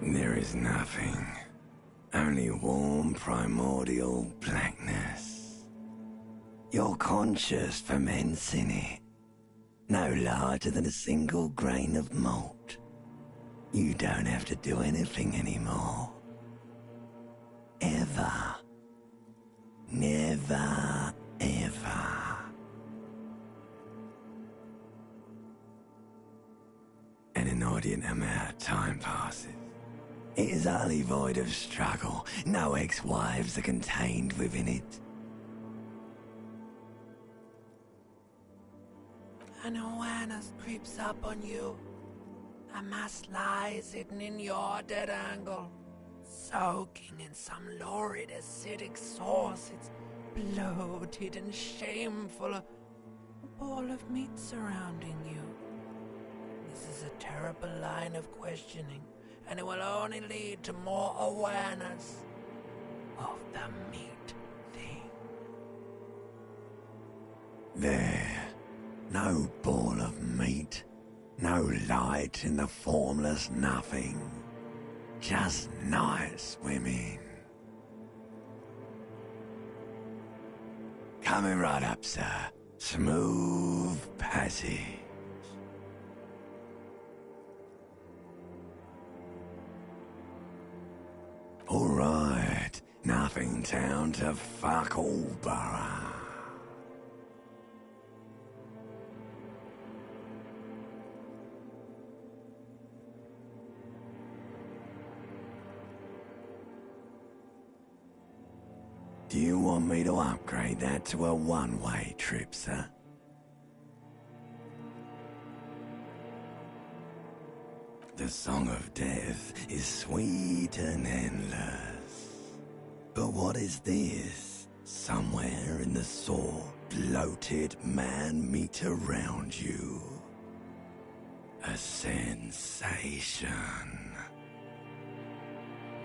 There is nothing. Only warm primordial blackness. Your conscious ferments in it. No larger than a single grain of malt. You don't have to do anything anymore. Ever. Never, ever. An inordinate amount of time passes. It is utterly void of struggle. No ex-wives are contained within it. An awareness creeps up on you. A mass lies hidden in your dead angle, soaking in some lurid acidic source. It's bloated and shameful, a ball of meat surrounding you. This is a terrible line of questioning, and it will only lead to more awareness of the meat thing. There, no ball of meat, no light in the formless nothing, just nice women. Coming right up, sir. Smooth passage. All right, nothing down to fuck all borough. Do you want me to upgrade that to a one-way trip, sir? The song of death is sweet and endless. But what is this? Somewhere in the sore, bloated man-meat around you. A sensation.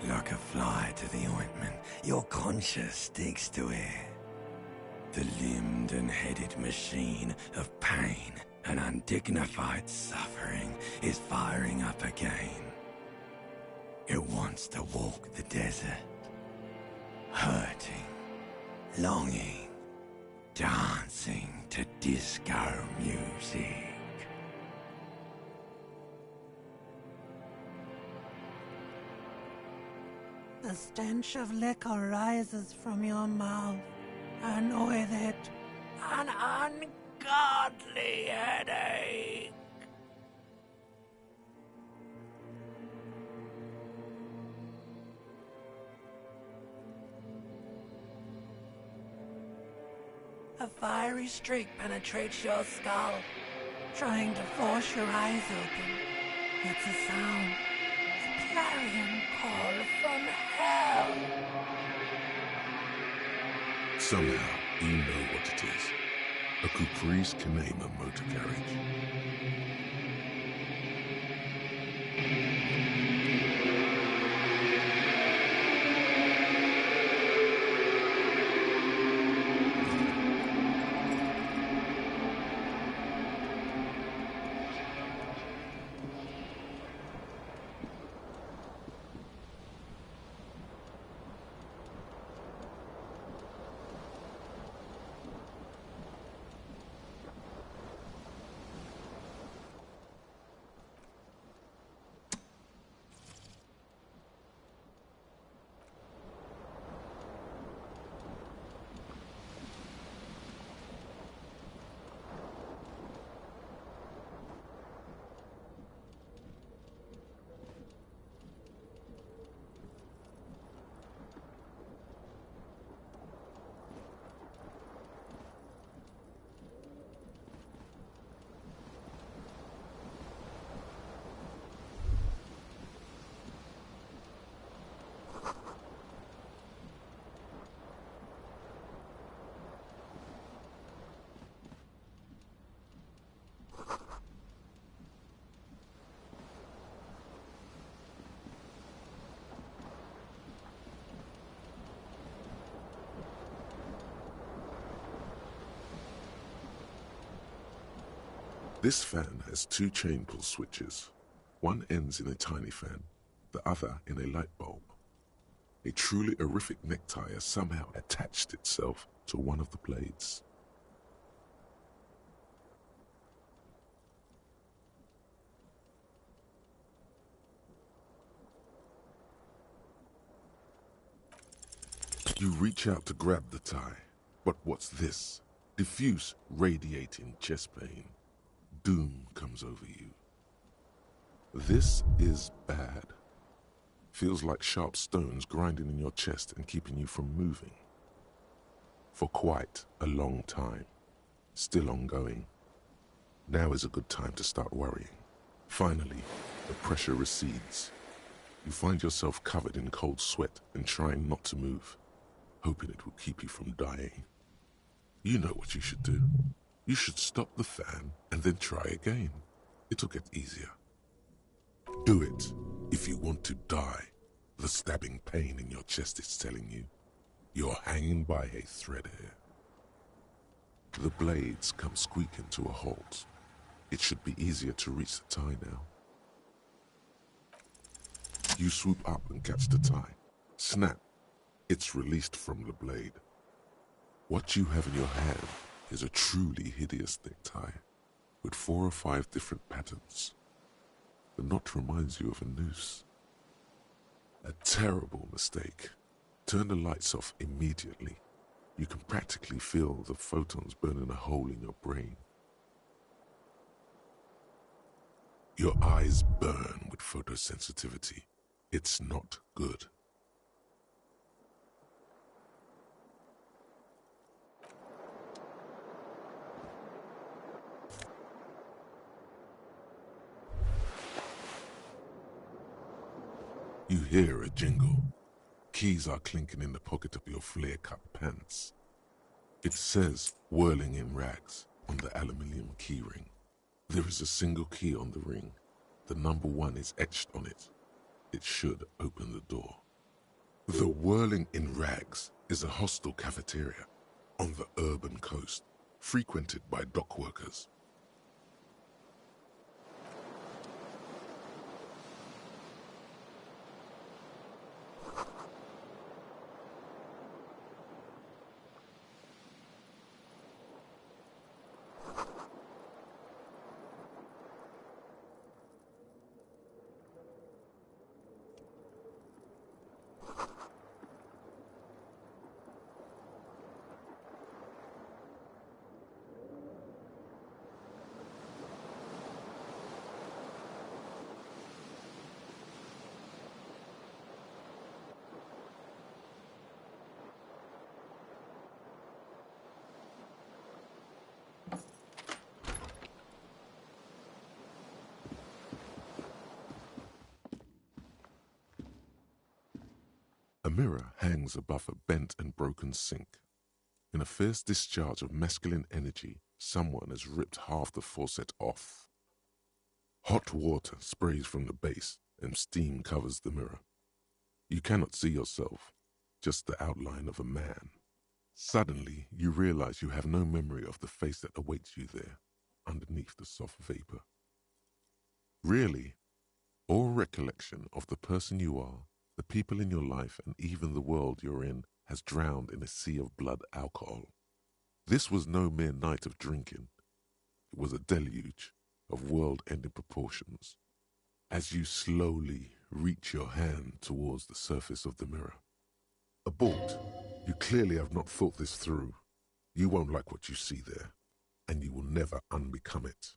Like a fly to the ointment, your conscience sticks to it. The limbed and headed machine of pain and undignified suffering is firing up again. It wants to walk the desert, hurting, longing, dancing to disco music. The stench of liquor rises from your mouth, and with it, an ungodly headache. A fiery streak penetrates your skull, trying to force your eyes open. It's a sound. Clarion call from hell. Somehow, you know what it is. A Caprice Kanema motor carriage. This fan has two chain pull switches. One ends in a tiny fan, the other in a light bulb. A truly horrific necktie has somehow attached itself to one of the blades. You reach out to grab the tie, but what's this? Diffuse, radiating chest pain. Doom comes over you. This is bad. Feels like sharp stones grinding in your chest and keeping you from moving. For quite a long time. Still ongoing. Now is a good time to start worrying. Finally, the pressure recedes. You find yourself covered in cold sweat and trying not to move, hoping it will keep you from dying. You know what you should do. You should stop the fan and then try again. It'll get easier. Do it if you want to die. The stabbing pain in your chest is telling you. You're hanging by a thread here. The blades come squeaking to a halt. It should be easier to reach the tie now. You swoop up and catch the tie. Snap. It's released from the blade. What you have in your hand is a truly hideous necktie with 4 or 5 different patterns. The knot reminds you of a noose. A terrible mistake. Turn the lights off immediately. You can practically feel the photons burning a hole in your brain. Your eyes burn with photosensitivity. It's not good. You hear a jingle. Keys are clinking in the pocket of your flare-cut pants. It says, whirling in rags, on the aluminium keyring. There is a single key on the ring. The number 1 is etched on it. It should open the door. The whirling in rags is a hostel cafeteria on the urban coast, frequented by dock workers. A mirror hangs above a bent and broken sink. In a fierce discharge of masculine energy, someone has ripped half the faucet off. Hot water sprays from the base and steam covers the mirror. You cannot see yourself, just the outline of a man. Suddenly, you realize you have no memory of the face that awaits you there, underneath the soft vapor. Really, all recollection of the person you are, the people in your life, and even the world you're in has drowned in a sea of blood alcohol. This was no mere night of drinking. It was a deluge of world-ending proportions. As you slowly reach your hand towards the surface of the mirror. Abort. You clearly have not thought this through. You won't like what you see there, and you will never unbecome it.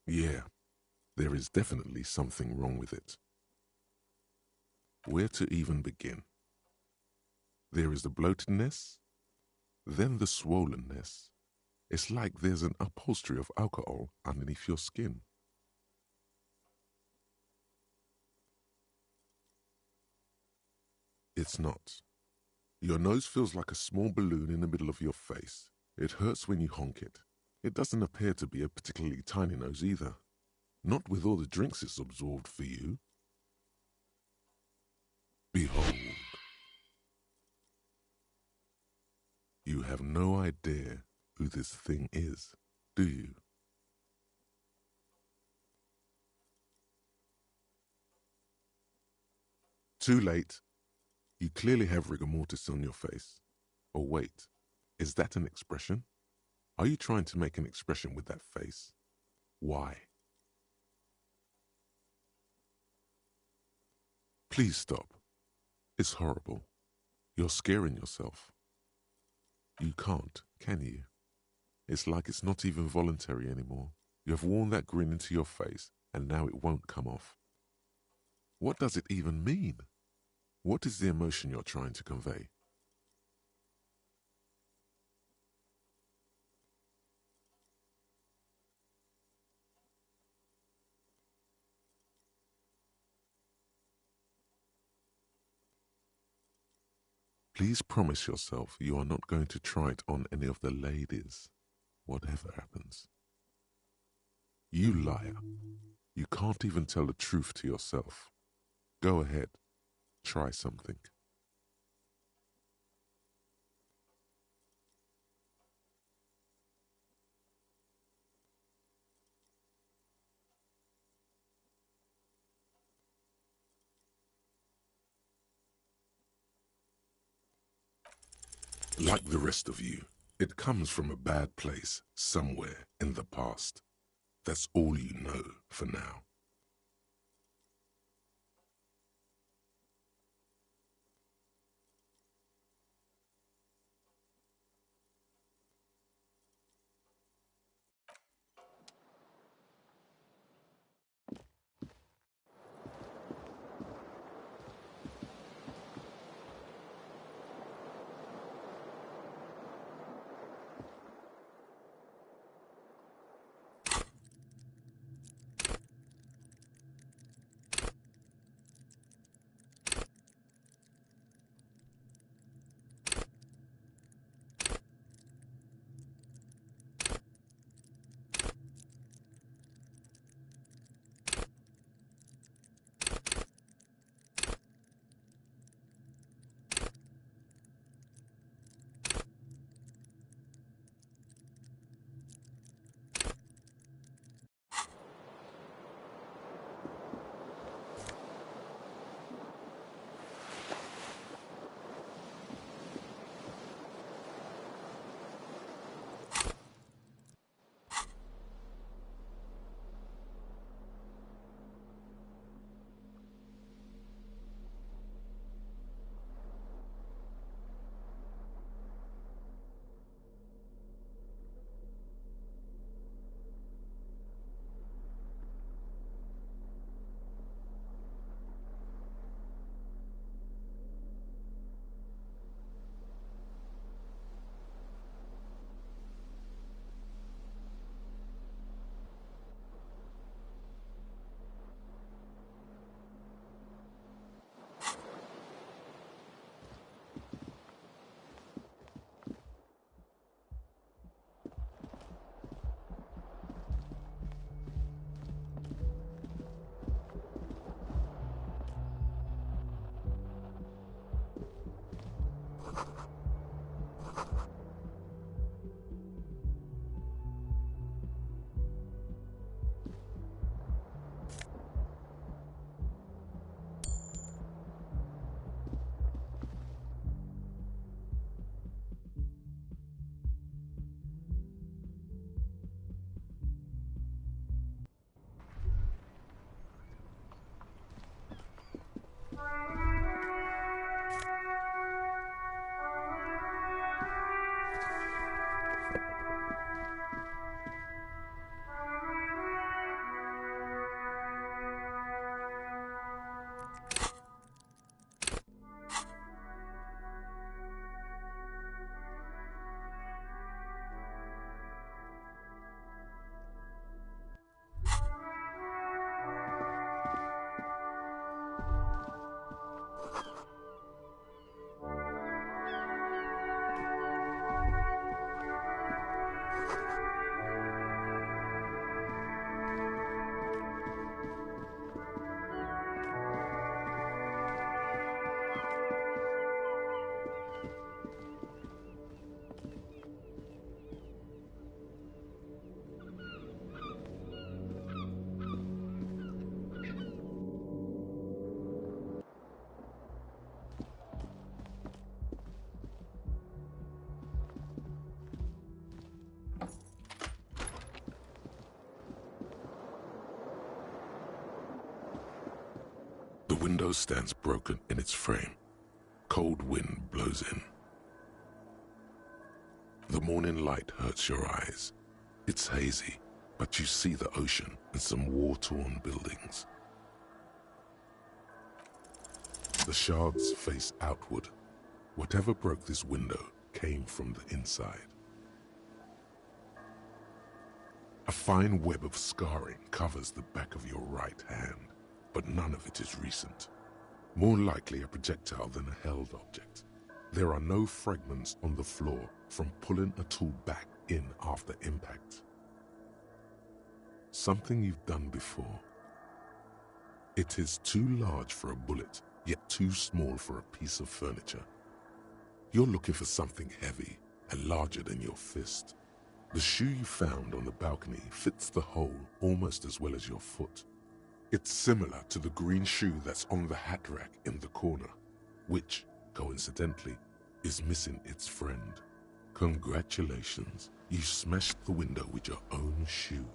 Yeah, there is definitely something wrong with it. Where to even begin? There is the bloatedness, then the swollenness. It's like there's an upholstery of alcohol underneath your skin. It's not. Your nose feels like a small balloon in the middle of your face. It hurts when you honk it. It doesn't appear to be a particularly tiny nose either. Not with all the drinks it's absorbed for you. Behold. You have no idea who this thing is. do you? Too late. You clearly have rigor mortis on your face. Or wait, is that an expression? Are you trying to make an expression with that face? Why? Please stop. It's horrible. You're scaring yourself. You can't, can you? It's like it's not even voluntary anymore. You have worn that grin into your face, and now it won't come off. What does it even mean? What is the emotion you're trying to convey? Please promise yourself you are not going to try it on any of the ladies, whatever happens. You liar. You can't even tell the truth to yourself. Go ahead. Try something. Like the rest of you, it comes from a bad place somewhere in the past. That's all you know for now. window stands broken in its frame. Cold wind blows in. The morning light hurts your eyes. It's hazy, but you see the ocean and some war-torn buildings. The shards face outward. Whatever broke this window came from the inside. A fine web of scarring covers the back of your right hand, but none of it is recent. More likely a projectile than a held object. There are no fragments on the floor from pulling a tool back in after impact. Something you've done before. It is too large for a bullet, yet too small for a piece of furniture. You're looking for something heavy and larger than your fist. The shoe you found on the balcony fits the hole almost as well as your foot. It's similar to the green shoe that's on the hat rack in the corner, which, coincidentally, is missing its friend. Congratulations, you smashed the window with your own shoe.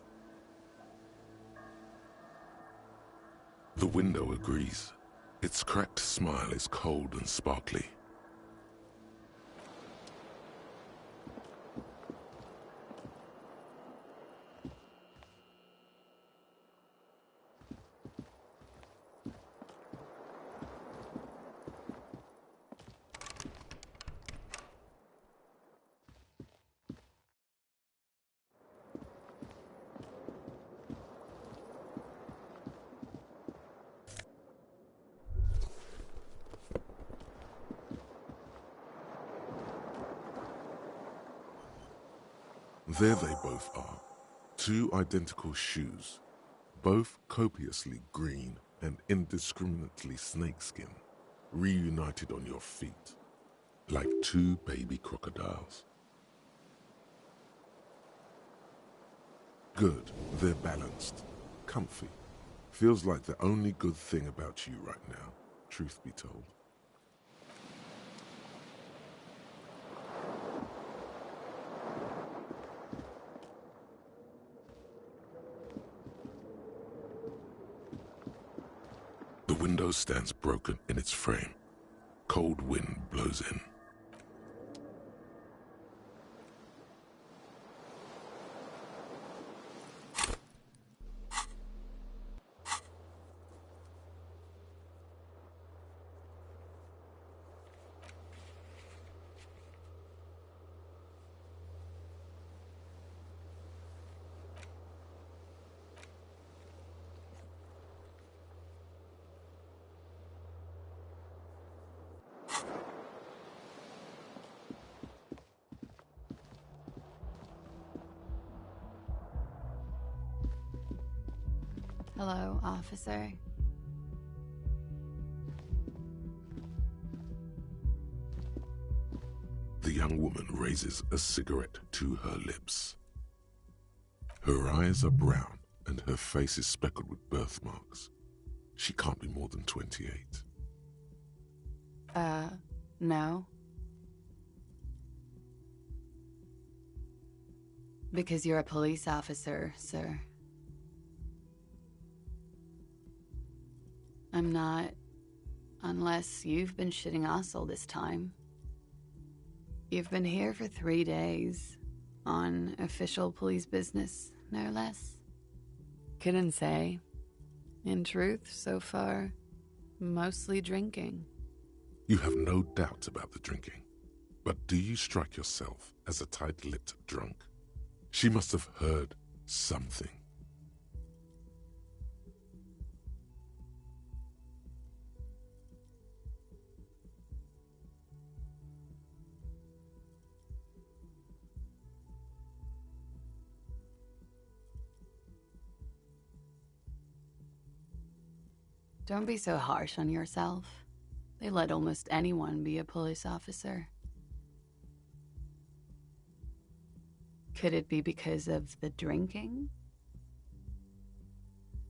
The window agrees. Its cracked smile is cold and sparkly. There they both are, two identical shoes, both copiously green and indiscriminately snakeskin, reunited on your feet, like two baby crocodiles. Good, they're balanced, comfy. Feels like the only good thing about you right now, truth be told. The window stands broken in its frame. Cold wind blows in. Hello, officer. The young woman raises a cigarette to her lips. Her eyes are brown and her face is speckled with birthmarks. She can't be more than 28. No. Because you're a police officer, sir. I'm not, unless you've been shitting us all this time. You've been here for 3 days, on official police business, no less. Couldn't say. In truth, so far, mostly drinking. You have no doubt about the drinking, but do you strike yourself as a tight-lipped drunk? She must have heard something. Don't be so harsh on yourself. They let almost anyone be a police officer. Could it be because of the drinking?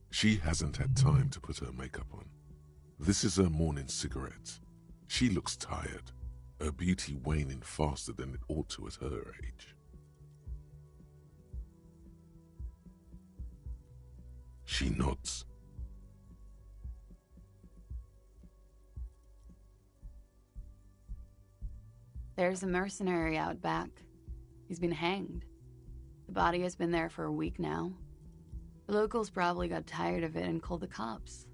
She hasn't had time to put her makeup on. This is her morning cigarette. She looks tired, her beauty waning faster than it ought to at her age. She nods. There's a mercenary out back. He's been hanged. The body has been there for a week now. The locals probably got tired of it and called the cops.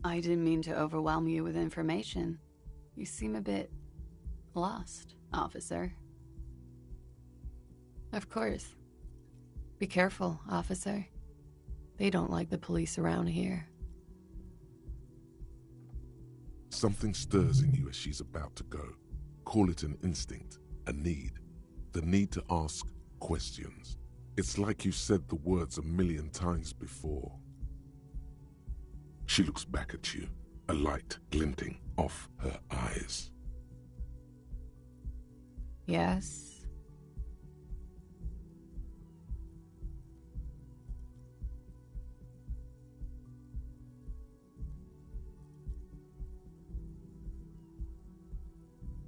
I didn't mean to overwhelm you with information. You seem a bit lost, officer. Of course. Be careful, officer. They don't like the police around here. Something stirs in you as she's about to go. Call it an instinct, a need. The need to ask questions. It's like you said the words 1,000,000 times before. She looks back at you, a light glinting off her eyes. Yes?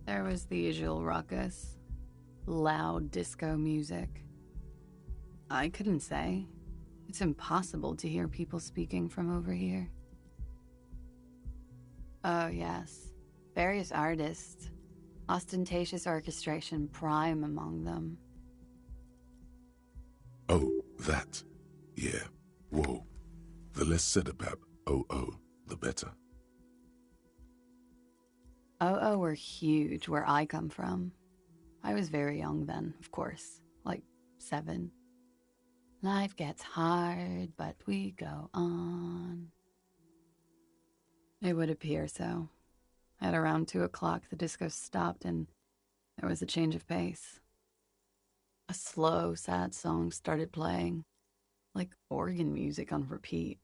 There was the usual ruckus. Loud disco music. I couldn't say. It's impossible to hear people speaking from over here. Oh, yes. Various artists. Ostentatious orchestration prime among them. Oh, that. Yeah. Whoa. The less said about OO, the better. OO were huge where I come from. I was very young then, of course. Like 7. Life gets hard, but we go on. It would appear so. At around 2 o'clock, the disco stopped and there was a change of pace. A slow, sad song started playing, like organ music on repeat.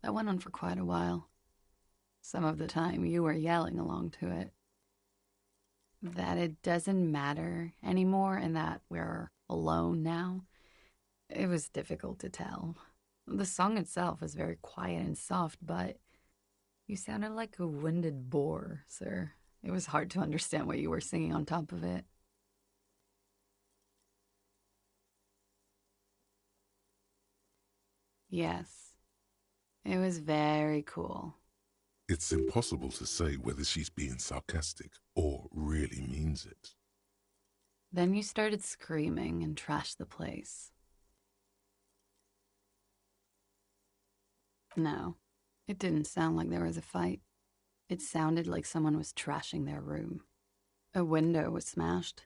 That went on for quite a while. Some of the time, you were yelling along to it. That it doesn't matter anymore and that we're alone now, it was difficult to tell. The song itself was very quiet and soft, but you sounded like a winded boar, sir. It was hard to understand what you were singing on top of it. Yes, it was very cool. It's impossible to say whether she's being sarcastic or really means it. Then you started screaming and trashed the place. No, it didn't sound like there was a fight. It sounded like someone was trashing their room. A window was smashed.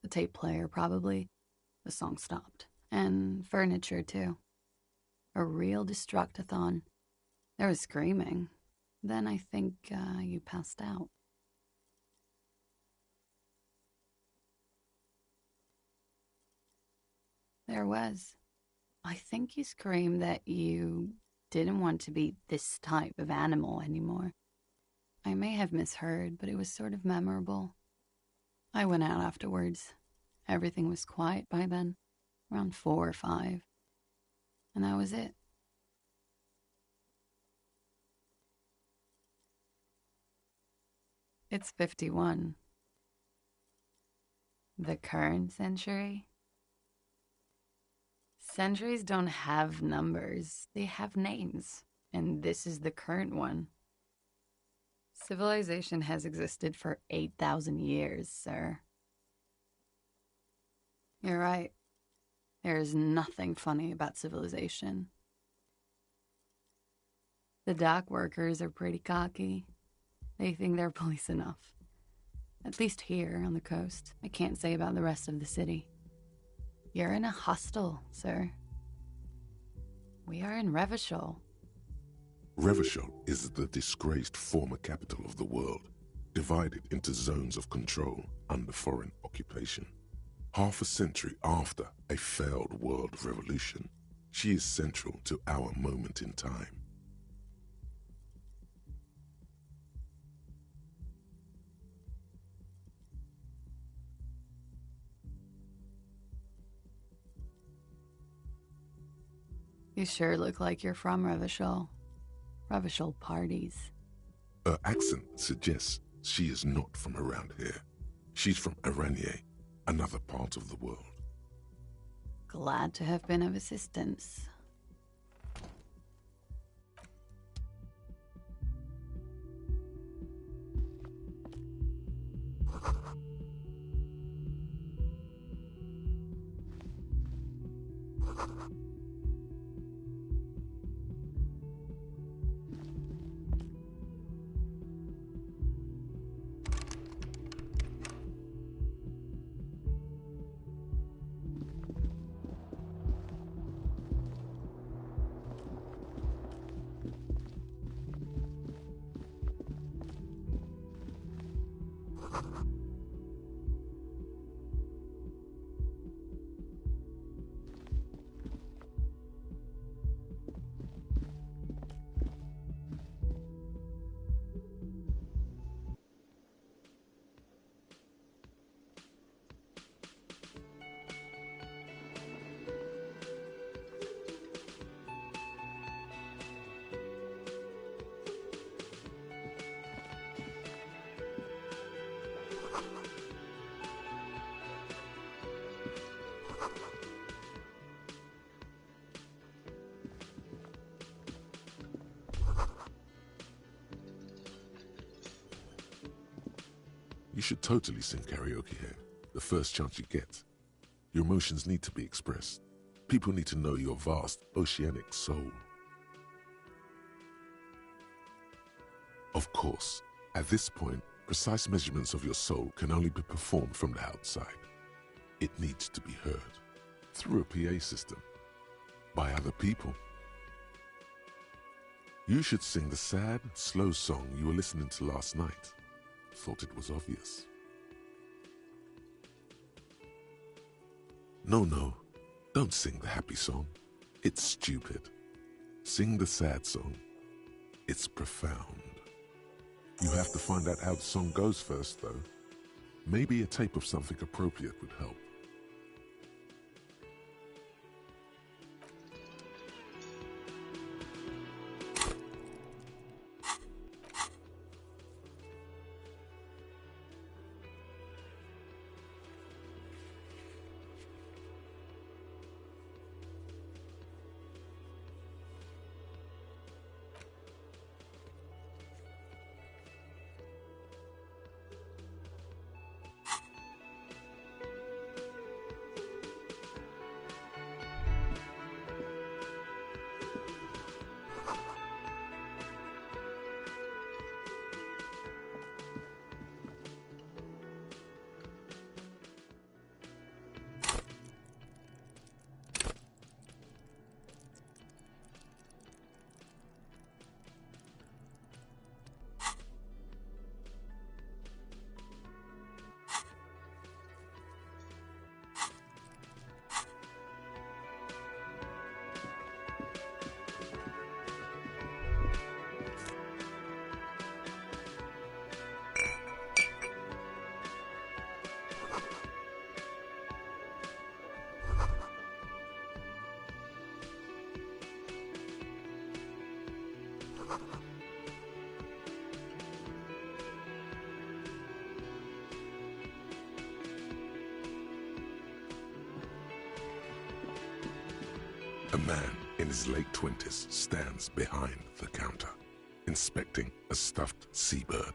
The tape player, probably. The song stopped. And furniture, too. A real destructathon. There was screaming. Then I think you passed out. There was. I think you screamed that you didn't want to be this type of animal anymore. I may have misheard, but it was sort of memorable. I went out afterwards. Everything was quiet by then, around 4 or 5. And that was it. It's 51. The current century? Centuries don't have numbers, they have names. And this is the current one. Civilization has existed for 8,000 years, sir. You're right. There is nothing funny about civilization. The dock workers are pretty cocky. They think they're police enough. At least here on the coast. I can't say about the rest of the city. You're in a hostel, sir. We are in Revachol. Revachol is the disgraced former capital of the world, divided into zones of control under foreign occupation. Half a century after a failed world revolution, she is central to our moment in time. You sure look like you're from Revachol. Revachol parties. Her accent suggests she is not from around here. She's from Aranier, another part of the world. Glad to have been of assistance. You should totally sing karaoke here, the first chance you get. Your emotions need to be expressed. People need to know your vast, oceanic soul. Of course, at this point, precise measurements of your soul can only be performed from the outside. It needs to be heard, through a PA system, by other people. You should sing the sad, slow song you were listening to last night. Thought it was obvious. No, don't sing the happy song. It's stupid. Sing the sad song. It's profound. You have to find out how the song goes first, though. Maybe a tape of something appropriate would help. A man in his late 20s stands behind the counter, inspecting a stuffed seabird.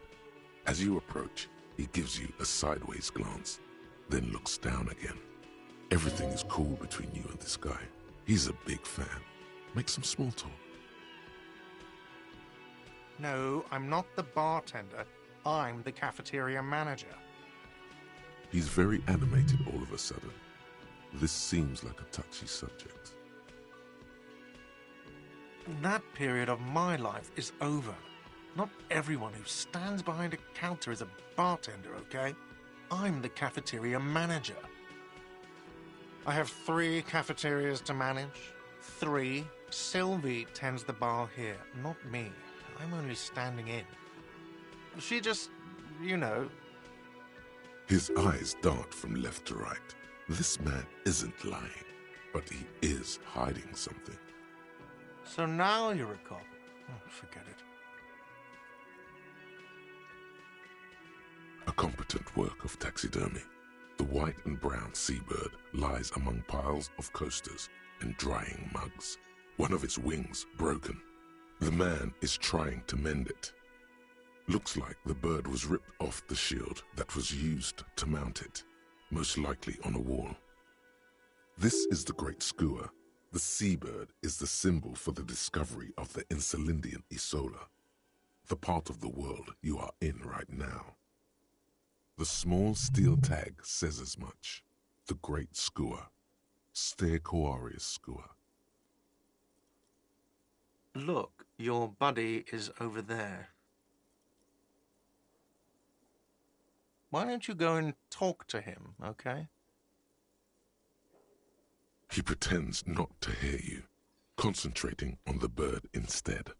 As you approach, he gives you a sideways glance, then looks down again. Everything is cool between you and this guy. He's a big fan. Make some small talk. No, I'm not the bartender. I'm the cafeteria manager. He's very animated all of a sudden. This seems like a touchy subject. That period of my life is over. Not everyone who stands behind a counter is a bartender, okay? I'm the cafeteria manager. I have 3 cafeterias to manage. 3. Sylvie tends the bar here, not me. I'm only standing in. She just, you know. His eyes dart from left to right. This man isn't lying, but he is hiding something. So now you're a cop. Oh, forget it. A competent work of taxidermy. The white and brown seabird lies among piles of coasters and drying mugs. One of its wings broken. The man is trying to mend it. Looks like the bird was ripped off the shield that was used to mount it, most likely on a wall. This is the great skua, The seabird is the symbol for the discovery of the Insulindian Isola, the part of the world you are in right now. The small steel tag says as much. The Great Skua, Stegosaurus skua. Look, your buddy is over there. Why don't you go and talk to him, okay? He pretends not to hear you, concentrating on the bird instead.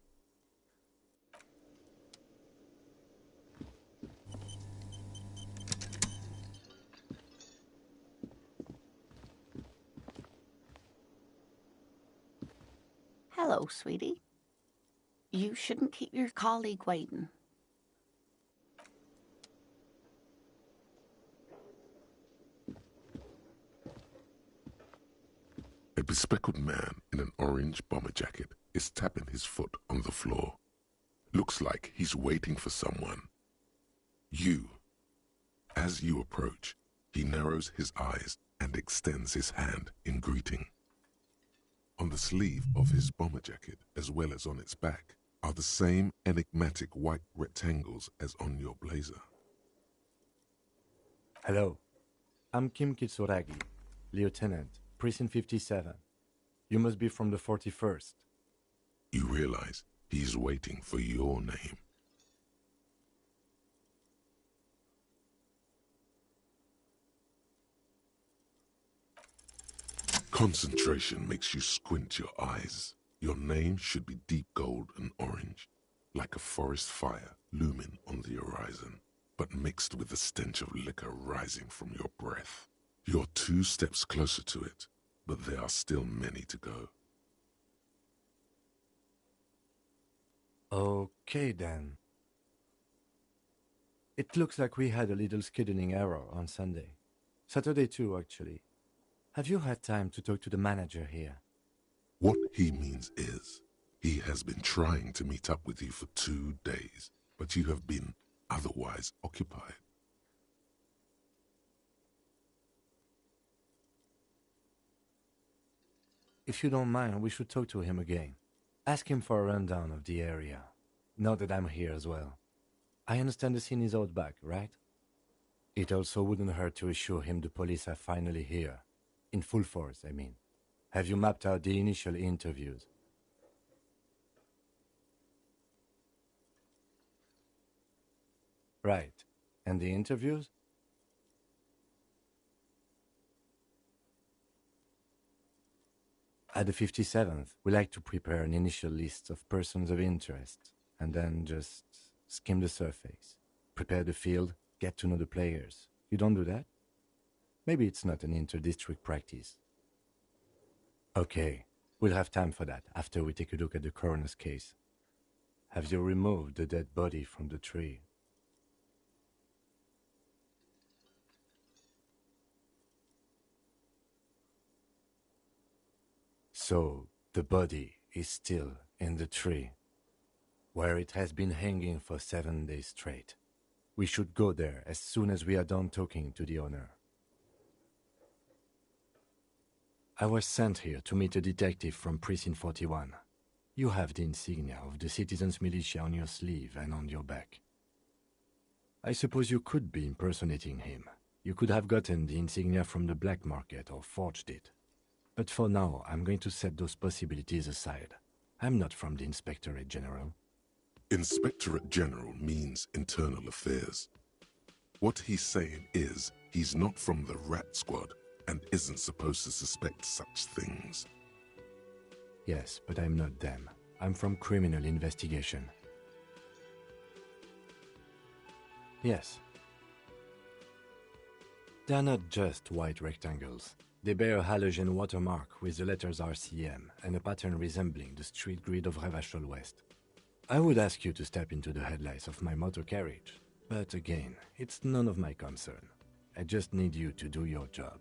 Hello, sweetie. You shouldn't keep your colleague waiting. A bespectacled man in an orange bomber jacket is tapping his foot on the floor. Looks like he's waiting for someone. You. As you approach, he narrows his eyes and extends his hand in greeting. On the sleeve of his bomber jacket, as well as on its back, are the same enigmatic white rectangles as on your blazer. Hello, I'm Kim Kitsuragi, Lieutenant, Precinct 57. You must be from the 41st. You realize he's waiting for your name. Concentration makes you squint your eyes. Your name should be deep gold and orange, like a forest fire looming on the horizon, but mixed with the stench of liquor rising from your breath. You're 2 steps closer to it, but there are still many to go. Okay then. It looks like we had a little scheduling error on Sunday. Saturday too, actually. Have you had time to talk to the manager here? What he means is, he has been trying to meet up with you for 2 days, but you have been otherwise occupied. If you don't mind, we should talk to him again. Ask him for a rundown of the area. Now that I'm here as well. I understand the scene is out back, right? It also wouldn't hurt to assure him the police are finally here. In full force, I mean. Have you mapped out the initial interviews? Right. And the interviews? At the 57th, we like to prepare an initial list of persons of interest, and then just skim the surface. Prepare the field, get to know the players. You don't do that? Maybe it's not an inter-district practice. Okay, we'll have time for that after we take a look at the coroner's case. Have you removed the dead body from the tree? So, the body is still in the tree, where it has been hanging for 7 days straight. We should go there as soon as we are done talking to the owner. I was sent here to meet a detective from Precinct 41. You have the insignia of the citizens' militia on your sleeve and on your back. I suppose you could be impersonating him. You could have gotten the insignia from the black market or forged it. But for now, I'm going to set those possibilities aside. I'm not from the Inspectorate General. Inspectorate General means internal affairs. What he's saying is, he's not from the Rat Squad and isn't supposed to suspect such things. Yes, but I'm not them. I'm from criminal investigation. Yes. They're not just white rectangles. They bear a halogen watermark with the letters RCM and a pattern resembling the street grid of Revachol West. I would ask you to step into the headlights of my motor carriage, but again, it's none of my concern. I just need you to do your job.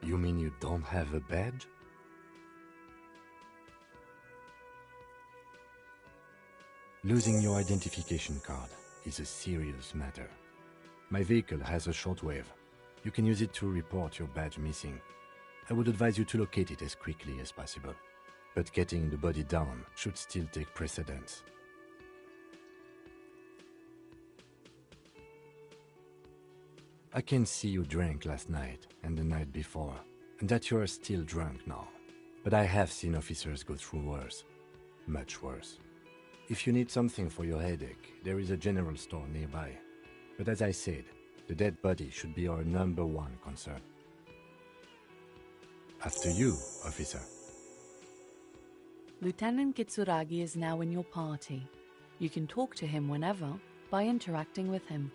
You mean you don't have a badge? Losing your identification card is a serious matter. My vehicle has a shortwave. You can use it to report your badge missing. I would advise you to locate it as quickly as possible. But getting the body down should still take precedence. I can see you drank last night and the night before, and that you are still drunk now. But I have seen officers go through worse. Much worse. If you need something for your headache, there is a general store nearby. But as I said, the dead body should be our #1 concern. After you, officer. Lieutenant Kitsuragi is now in your party. You can talk to him whenever by interacting with him.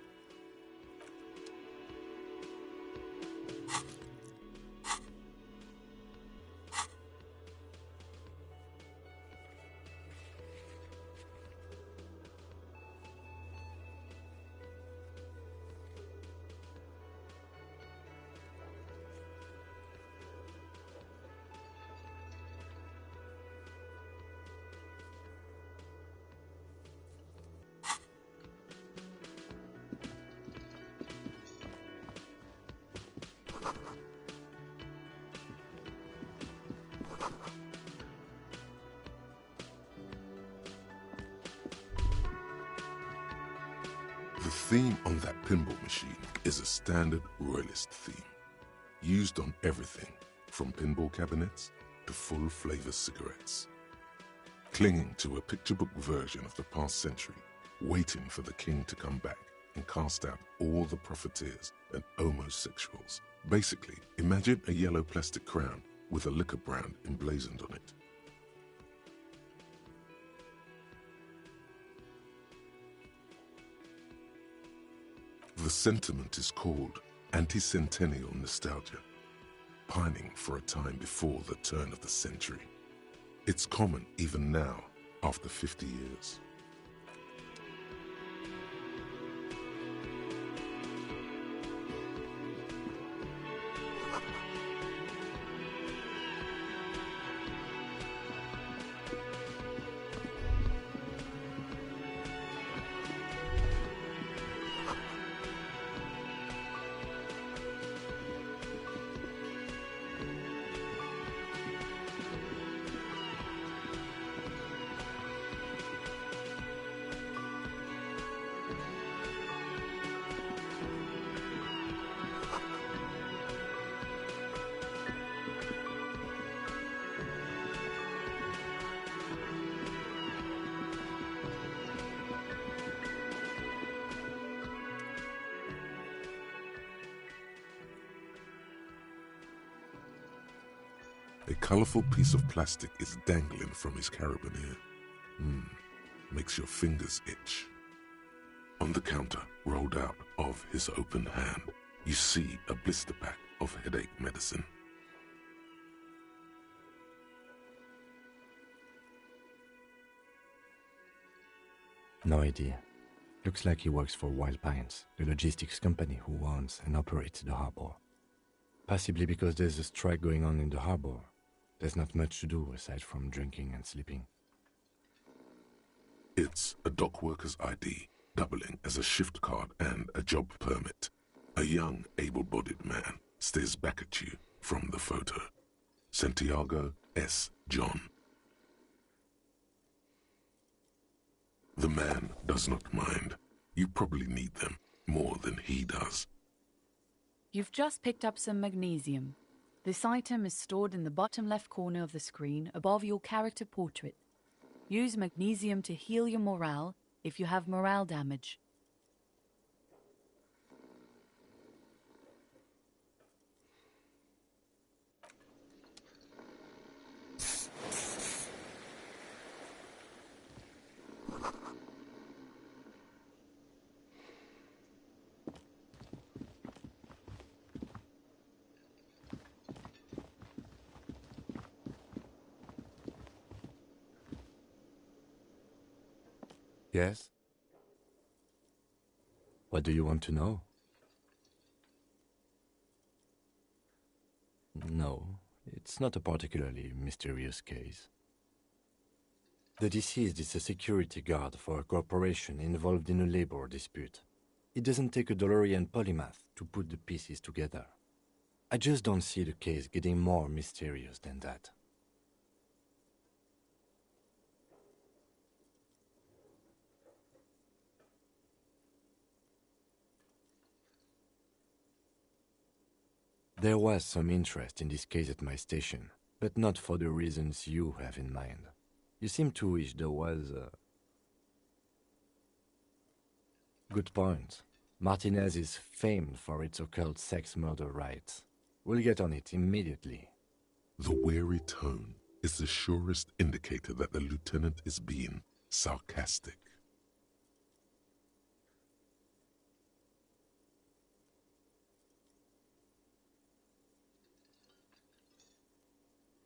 The theme on that pinball machine is a standard royalist theme, used on everything from pinball cabinets to full-flavor cigarettes. Clinging to a picture book version of the past century, waiting for the king to come back and cast out all the profiteers and homosexuals. Basically, imagine a yellow plastic crown with a liquor brand emblazoned on it. The sentiment is called anti-centennial nostalgia, pining for a time before the turn of the century. It's common even now, after 50 years. A colorful piece of plastic is dangling from his carabiner. Makes your fingers itch. On the counter, rolled out of his open hand, you see a blister pack of headache medicine. No idea. Looks like he works for Wild Pines, the logistics company who owns and operates the harbor. Possibly because there's a strike going on in the harbor. There's not much to do aside from drinking and sleeping. It's a dock worker's ID, doubling as a shift card and a job permit. A young, able-bodied man stares back at you from the photo. Santiago S. John. The man does not mind. You probably need them more than he does. You've just picked up some magnesium. This item is stored in the bottom left corner of the screen above your character portrait. Use magnesium to heal your morale if you have morale damage. Yes? What do you want to know? No, it's not a particularly mysterious case. The deceased is a security guard for a corporation involved in a labor dispute. It doesn't take a DeLorean polymath to put the pieces together. I just don't see the case getting more mysterious than that. There was some interest in this case at my station, but not for the reasons you have in mind. You seem to wish there was a... Good point. Martinez is famed for its occult sex murder rites. We'll get on it immediately. The weary tone is the surest indicator that the lieutenant is being sarcastic.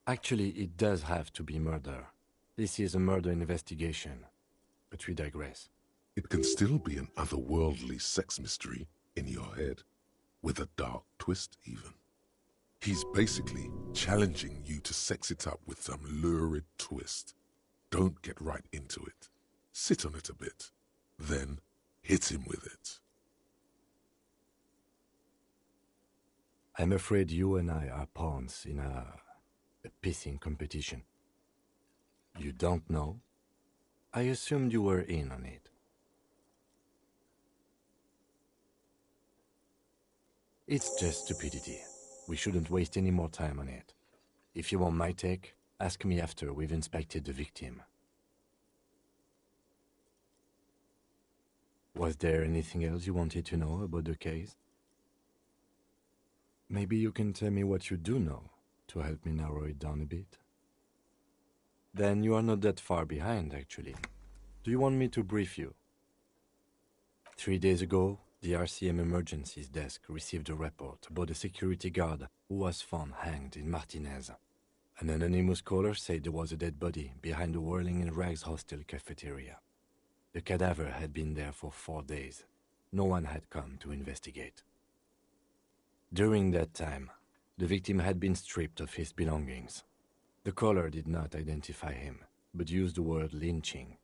Actually, it does have to be murder. This is a murder investigation. But we digress. It can still be an otherworldly sex mystery in your head, with a dark twist even. He's basically challenging you to sex it up with some lurid twist. Don't get right into it. Sit on it a bit, then hit him with it. I'm afraid you and I are pawns in a pissing competition. You don't know? I assumed you were in on it. It's just stupidity. We shouldn't waste any more time on it. If you want my take, ask me after we've inspected the victim. Was there anything else you wanted to know about the case? Maybe you can tell me what you do know to help me narrow it down a bit. Then you are not that far behind, actually. Do you want me to brief you? 3 days ago, the RCM Emergencies Desk received a report about a security guard who was found hanged in Martinez. An anonymous caller said there was a dead body behind the Whirling in Rags hostel cafeteria. The cadaver had been there for 4 days. No one had come to investigate. During that time, the victim had been stripped of his belongings. The caller did not identify him, but used the word lynching.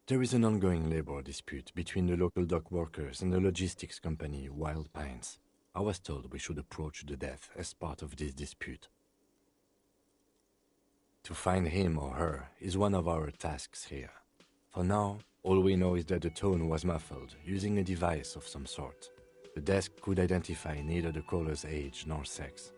There is an ongoing labor dispute between the local dock workers and the logistics company Wild Pines. I was told we should approach the death as part of this dispute. To find him or her is one of our tasks here. For now, all we know is that the tone was muffled using a device of some sort. The desk could identify neither the caller's age nor sex.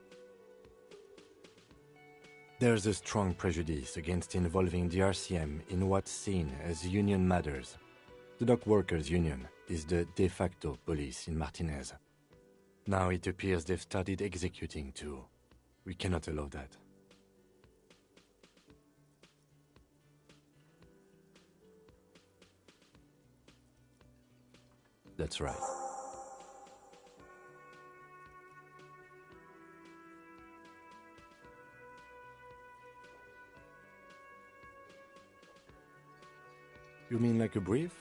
There's a strong prejudice against involving the RCM in what's seen as union matters. The dock workers' union is the de facto police in Martinez. Now it appears they've started executing too. We cannot allow that. That's right. You mean like a brief?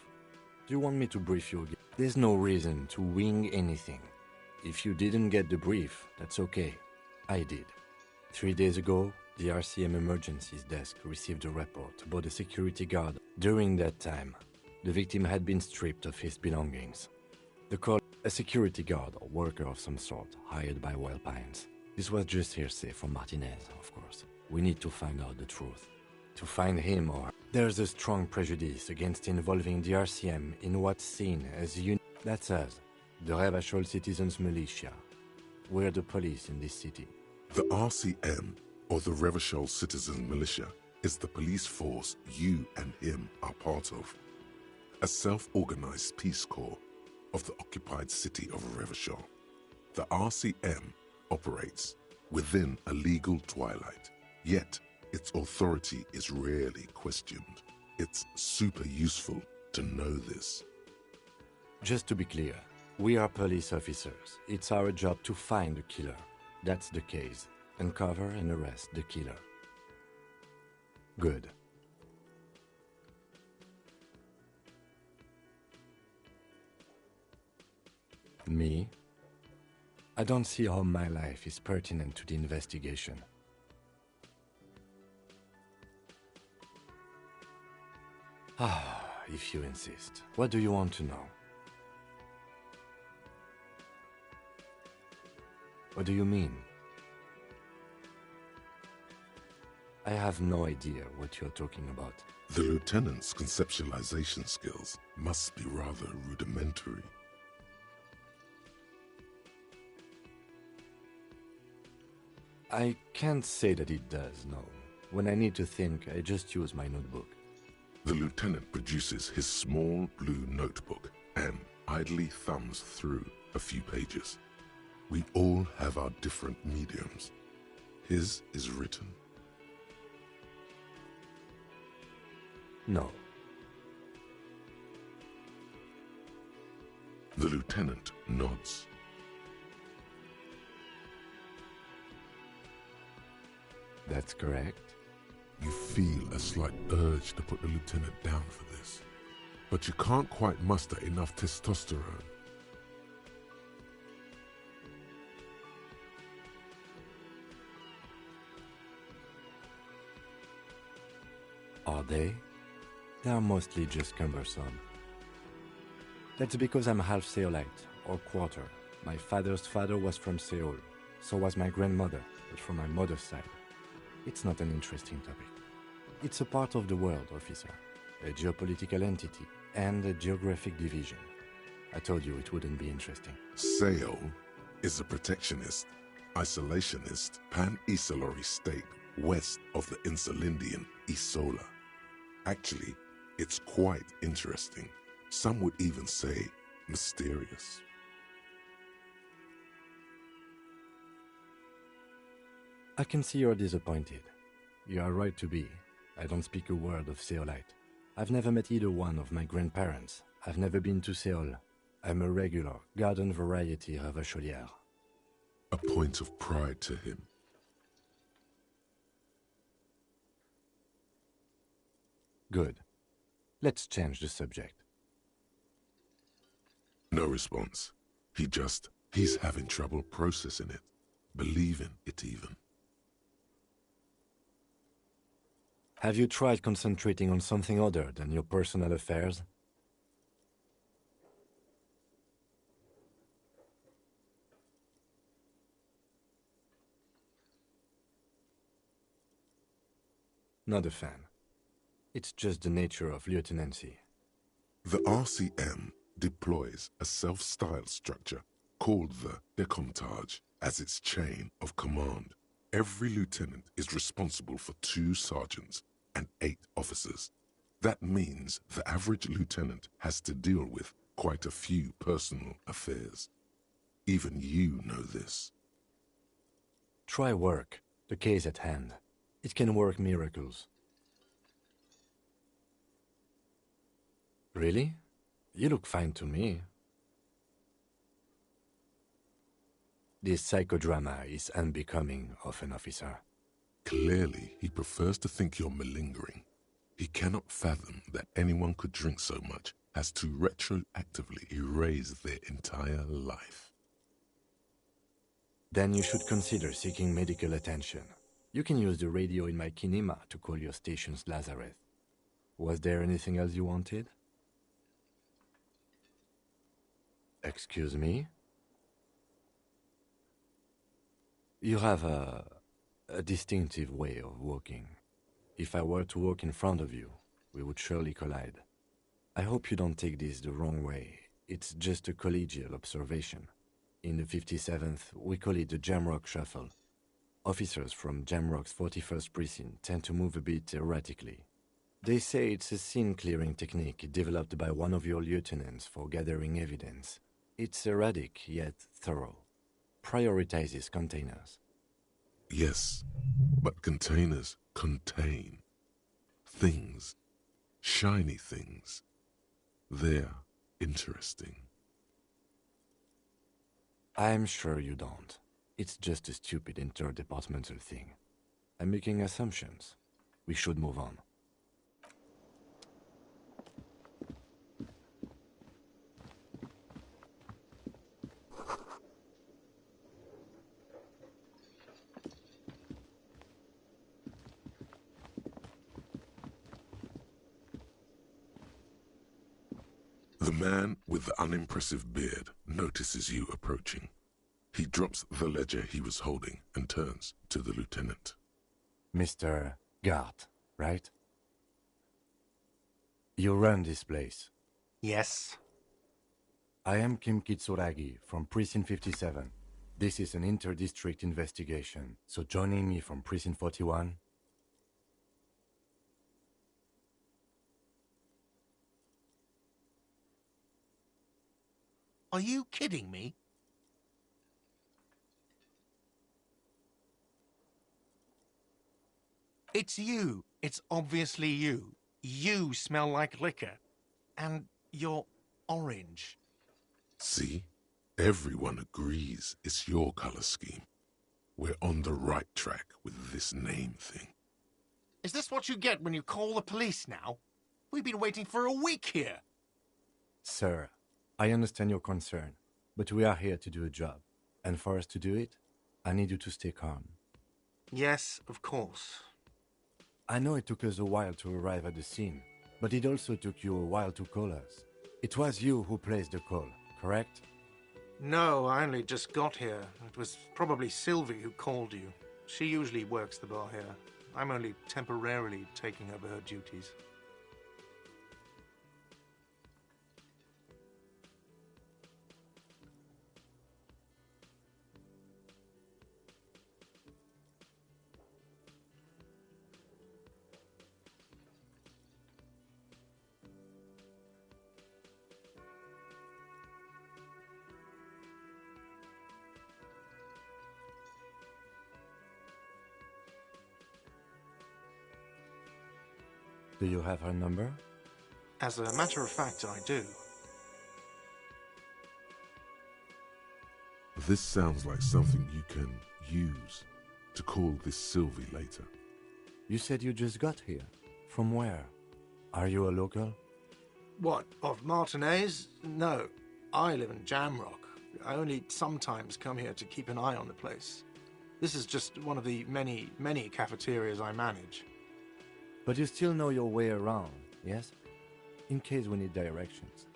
Do you want me to brief you again? There's no reason to wing anything. If you didn't get the brief, that's okay. I did. 3 days ago, the RCM Emergencies Desk received a report about a security guard. During that time, the victim had been stripped of his belongings. The call, a security guard or worker of some sort, hired by Wild Pines. This was just hearsay from Martinez, of course. We need to find out the truth. To find him or... There's a strong prejudice against involving the RCM in what's seen as That's us, the Revachol Citizens Militia. We're the police in this city. The RCM, or the Revachol Citizen Militia, is the police force you and him are part of. A self-organized peace corps of the occupied city of Revachol. The RCM operates within a legal twilight, yet its authority is rarely questioned. It's super useful to know this. Just to be clear, we are police officers. It's our job to find the killer. That's the case. Uncover and arrest the killer. Good. Me? I don't see how my life is pertinent to the investigation. If you insist. What do you want to know? What do you mean? I have no idea what you're talking about. The lieutenant's conceptualization skills must be rather rudimentary. I can't say that it does, no. When I need to think, I just use my notebook. The lieutenant produces his small blue notebook and idly thumbs through a few pages. We all have our different mediums. His is written. No. The lieutenant nods. That's correct. You feel a slight urge to put the lieutenant down for this, but you can't quite muster enough testosterone. Are they? They are mostly just cumbersome. That's because I'm half Seolite, or quarter. My father's father was from Seoul, so was my grandmother, but from my mother's side. It's not an interesting topic. It's a part of the world, officer. A geopolitical entity and a geographic division. I told you it wouldn't be interesting. Seoul is a protectionist, isolationist, pan-Isolari state west of the Insulindian Isola. Actually, it's quite interesting. Some would even say mysterious. I can see you're disappointed. You are right to be. I don't speak a word of Seolite. I've never met either one of my grandparents. I've never been to Seoul. I'm a regular, garden variety ravacholière. A point of pride to him. Good. Let's change the subject. No response. He's having trouble processing it, believing it even. Have you tried concentrating on something other than your personal affairs? Not a fan. It's just the nature of lieutenancy. The RCM deploys a self-styled structure called the Decomptage as its chain of command. Every lieutenant is responsible for 2 sergeants and 8 officers. That means the average lieutenant has to deal with quite a few personal affairs. Even you know this. Try work. The case at hand. It can work miracles. Really? You look fine to me. This psychodrama is unbecoming of an officer. Clearly, he prefers to think you're malingering. He cannot fathom that anyone could drink so much as to retroactively erase their entire life. Then you should consider seeking medical attention. You can use the radio in my kinema to call your station's Lazareth. Was there anything else you wanted? Excuse me? You have a distinctive way of walking. If I were to walk in front of you, we would surely collide. I hope you don't take this the wrong way. It's just a collegial observation. In the 57th, we call it the Jamrock Shuffle. Officers from Jamrock's 41st Precinct tend to move a bit erratically. They say it's a scene-clearing technique developed by one of your lieutenants for gathering evidence. It's erratic, yet thorough. Prioritizes containers. Yes, but containers contain things, shiny things. They're interesting. I'm sure you don't. It's just a stupid interdepartmental thing. I'm making assumptions. We should move on. The man with the unimpressive beard notices you approaching. He drops the ledger he was holding and turns to the lieutenant. Mr. Guard, right? You run this place. Yes. I am Kim Kitsuragi from Precinct 57. This is an inter-district investigation, so joining me from Precinct 41... Are you kidding me? It's you. It's obviously you. You smell like liquor. And you're orange. See? Everyone agrees it's your color scheme. We're on the right track with this name thing. Is this what you get when you call the police now? We've been waiting for a week here. Sir, I understand your concern, but we are here to do a job. And for us to do it, I need you to stay calm. Yes, of course. I know it took us a while to arrive at the scene, but it also took you a while to call us. It was you who placed the call, correct? No, I only just got here. It was probably Sylvie who called you. She usually works the bar here. I'm only temporarily taking over her duties. Do you have her number? As a matter of fact, I do. This sounds like something you can use to call this Sylvie later. You said you just got here. From where? Are you a local? What, of Martinez? No, I live in Jamrock. I only sometimes come here to keep an eye on the place. This is just one of the many, many cafeterias I manage. But you still know your way around, yes? In case we need directions.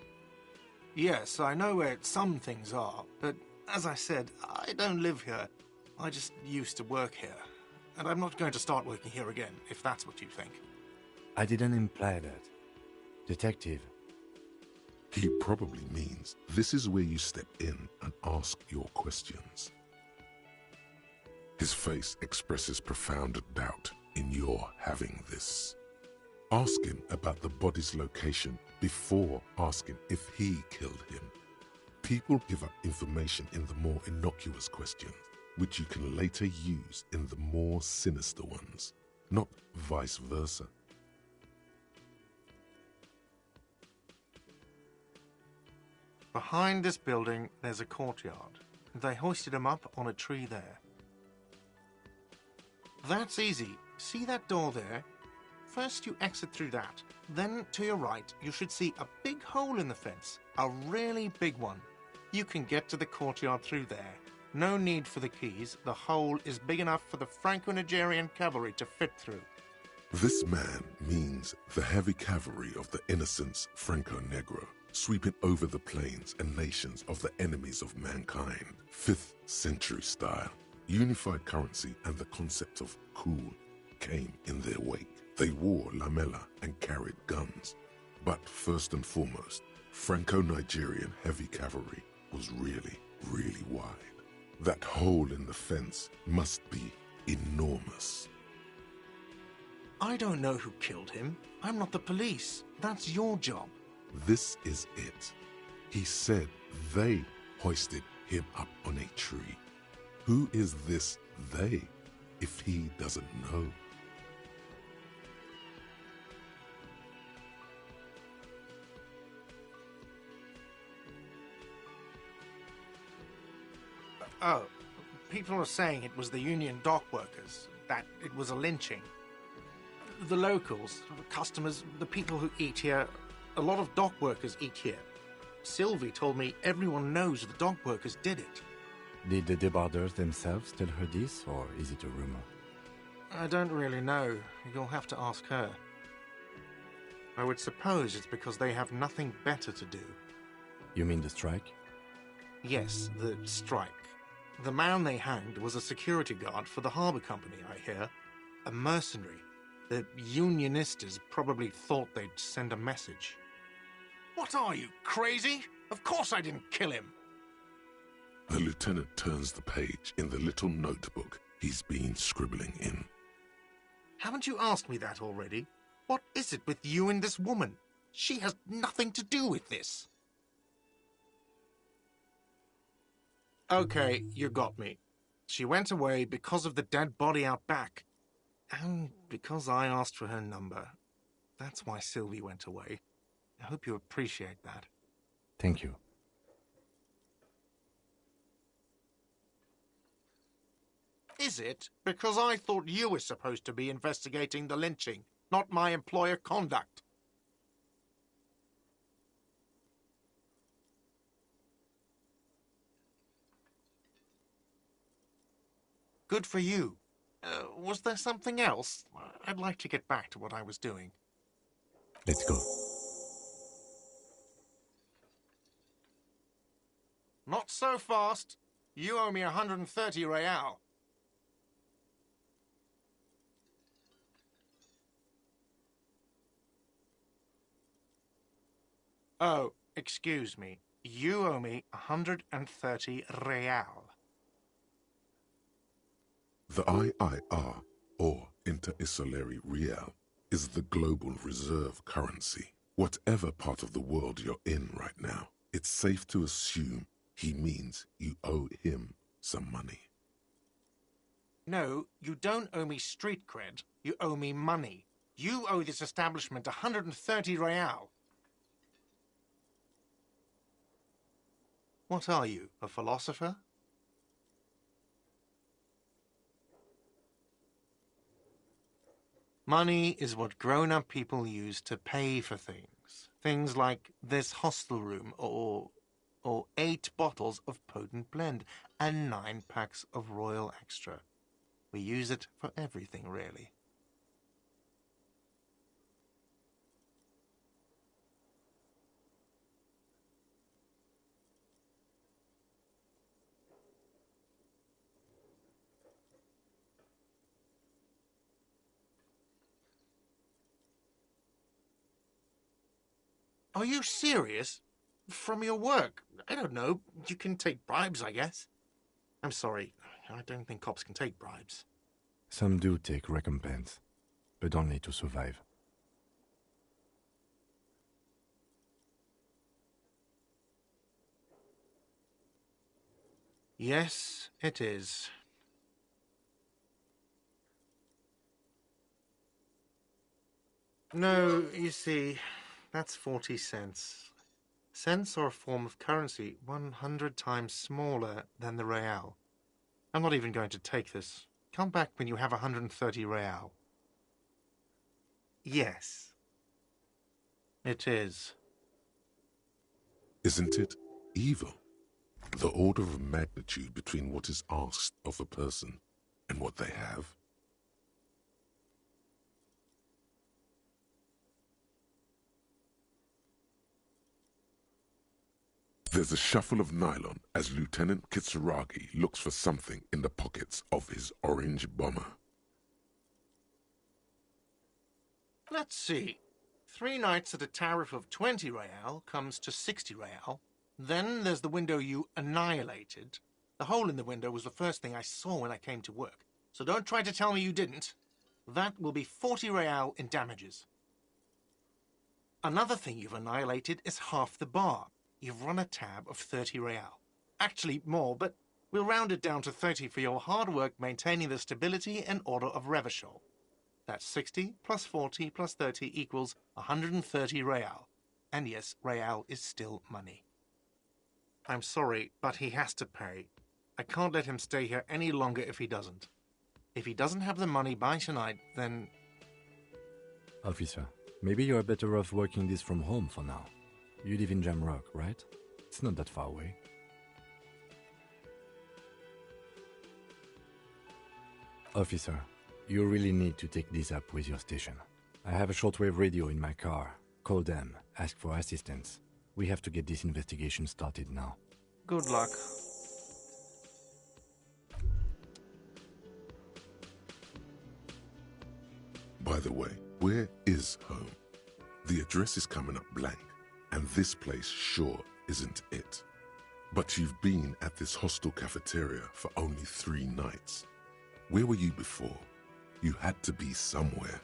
Yes, I know where some things are, but as I said, I don't live here. I just used to work here. And I'm not going to start working here again, if that's what you think. I didn't imply that. Detective. He probably means this is where you step in and ask your questions. His face expresses profound doubt in your having this. Ask him about the body's location before asking if he killed him. People give up information in the more innocuous questions, which you can later use in the more sinister ones, not vice versa. Behind this building, there's a courtyard. They hoisted him up on a tree there. That's easy. See that door there? First you exit through that. Then to your right, you should see a big hole in the fence. A really big one. You can get to the courtyard through there. No need for the keys. The hole is big enough for the Franco-Nigerian cavalry to fit through. This man means the heavy cavalry of the innocents Franco-Negro, sweeping over the plains and nations of the enemies of mankind. 5th century style. Unified currency and the concept of cool came in their wake. They wore lamella and carried guns. But first and foremost, Franco-Nigerian heavy cavalry was really, really wide. That hole in the fence must be enormous. I don't know who killed him. I'm not the police. That's your job. This is it. He said they hoisted him up on a tree. Who is this they, if he doesn't know? Oh, people are saying it was the union dock workers, that it was a lynching. The locals, customers, the people who eat here, a lot of dock workers eat here. Sylvie told me everyone knows the dock workers did it. Did the debarders themselves tell her this, or is it a rumor? I don't really know. You'll have to ask her. I would suppose it's because they have nothing better to do. You mean the strike? Yes, the strike. The man they hanged was a security guard for the harbour company, I hear. A mercenary. The Unionistas probably thought they'd send a message. What are you, crazy? Of course I didn't kill him. The lieutenant turns the page in the little notebook he's been scribbling in. Haven't you asked me that already? What is it with you and this woman? She has nothing to do with this. Okay, you got me. She went away because of the dead body out back. And because I asked for her number. That's why Sylvie went away. I hope you appreciate that. Thank you. Is it? Because I thought you were supposed to be investigating the lynching, not my employer conduct. Good for you. Was there something else? I'd like to get back to what I was doing. Let's go. Not so fast. You owe me 130 real. Oh, excuse me. You owe me 130 real. The IIR, or Inter-Isolary Real, is the global reserve currency. Whatever part of the world you're in right now, it's safe to assume he means you owe him some money. No, you don't owe me street cred. You owe me money. You owe this establishment 130 real. What are you, a philosopher? Money is what grown-up people use to pay for things. Things like this hostel room, or 8 bottles of potent blend, and 9 packs of Royal Extra. We use it for everything, really. Are you serious? From your work? I don't know. You can take bribes, I guess. I'm sorry. I don't think cops can take bribes. Some do take recompense, but only to survive. Yes, it is. No, you see, that's 40 cents. Cents are a form of currency 100 times smaller than the real. I'm not even going to take this. Come back when you have 130 real. Yes. It is. Isn't it evil? The order of magnitude between what is asked of a person and what they have. There's a shuffle of nylon as Lieutenant Kitsuragi looks for something in the pockets of his orange bomber. Let's see. 3 nights at a tariff of 20 real comes to 60 real. Then there's the window you annihilated. The hole in the window was the first thing I saw when I came to work. So don't try to tell me you didn't. That will be 40 real in damages. Another thing you've annihilated is half the bar. You've run a tab of 30 real. Actually, more, but we'll round it down to 30 for your hard work maintaining the stability and order of Revachol. That's 60 plus 40 plus 30 equals 130 real. And yes, real is still money. I'm sorry, but he has to pay. I can't let him stay here any longer if he doesn't. If he doesn't have the money by tonight, then... Officer, maybe you're better off working this from home for now. You live in Jamrock, right? It's not that far away. Officer, you really need to take this up with your station. I have a shortwave radio in my car. Call them, ask for assistance. We have to get this investigation started now. Good luck. By the way, where is home? The address is coming up blank, and this place sure isn't it. But you've been at this hostel cafeteria for only 3 nights. Where were you before? You had to be somewhere.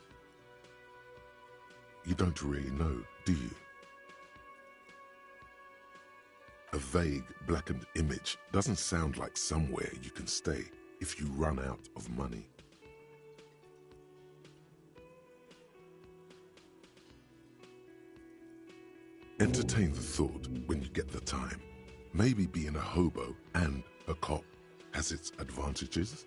You don't really know, do you? A vague, blackened image doesn't sound like somewhere you can stay if you run out of money. Entertain the thought when you get the time. Maybe being a hobo and a cop has its advantages.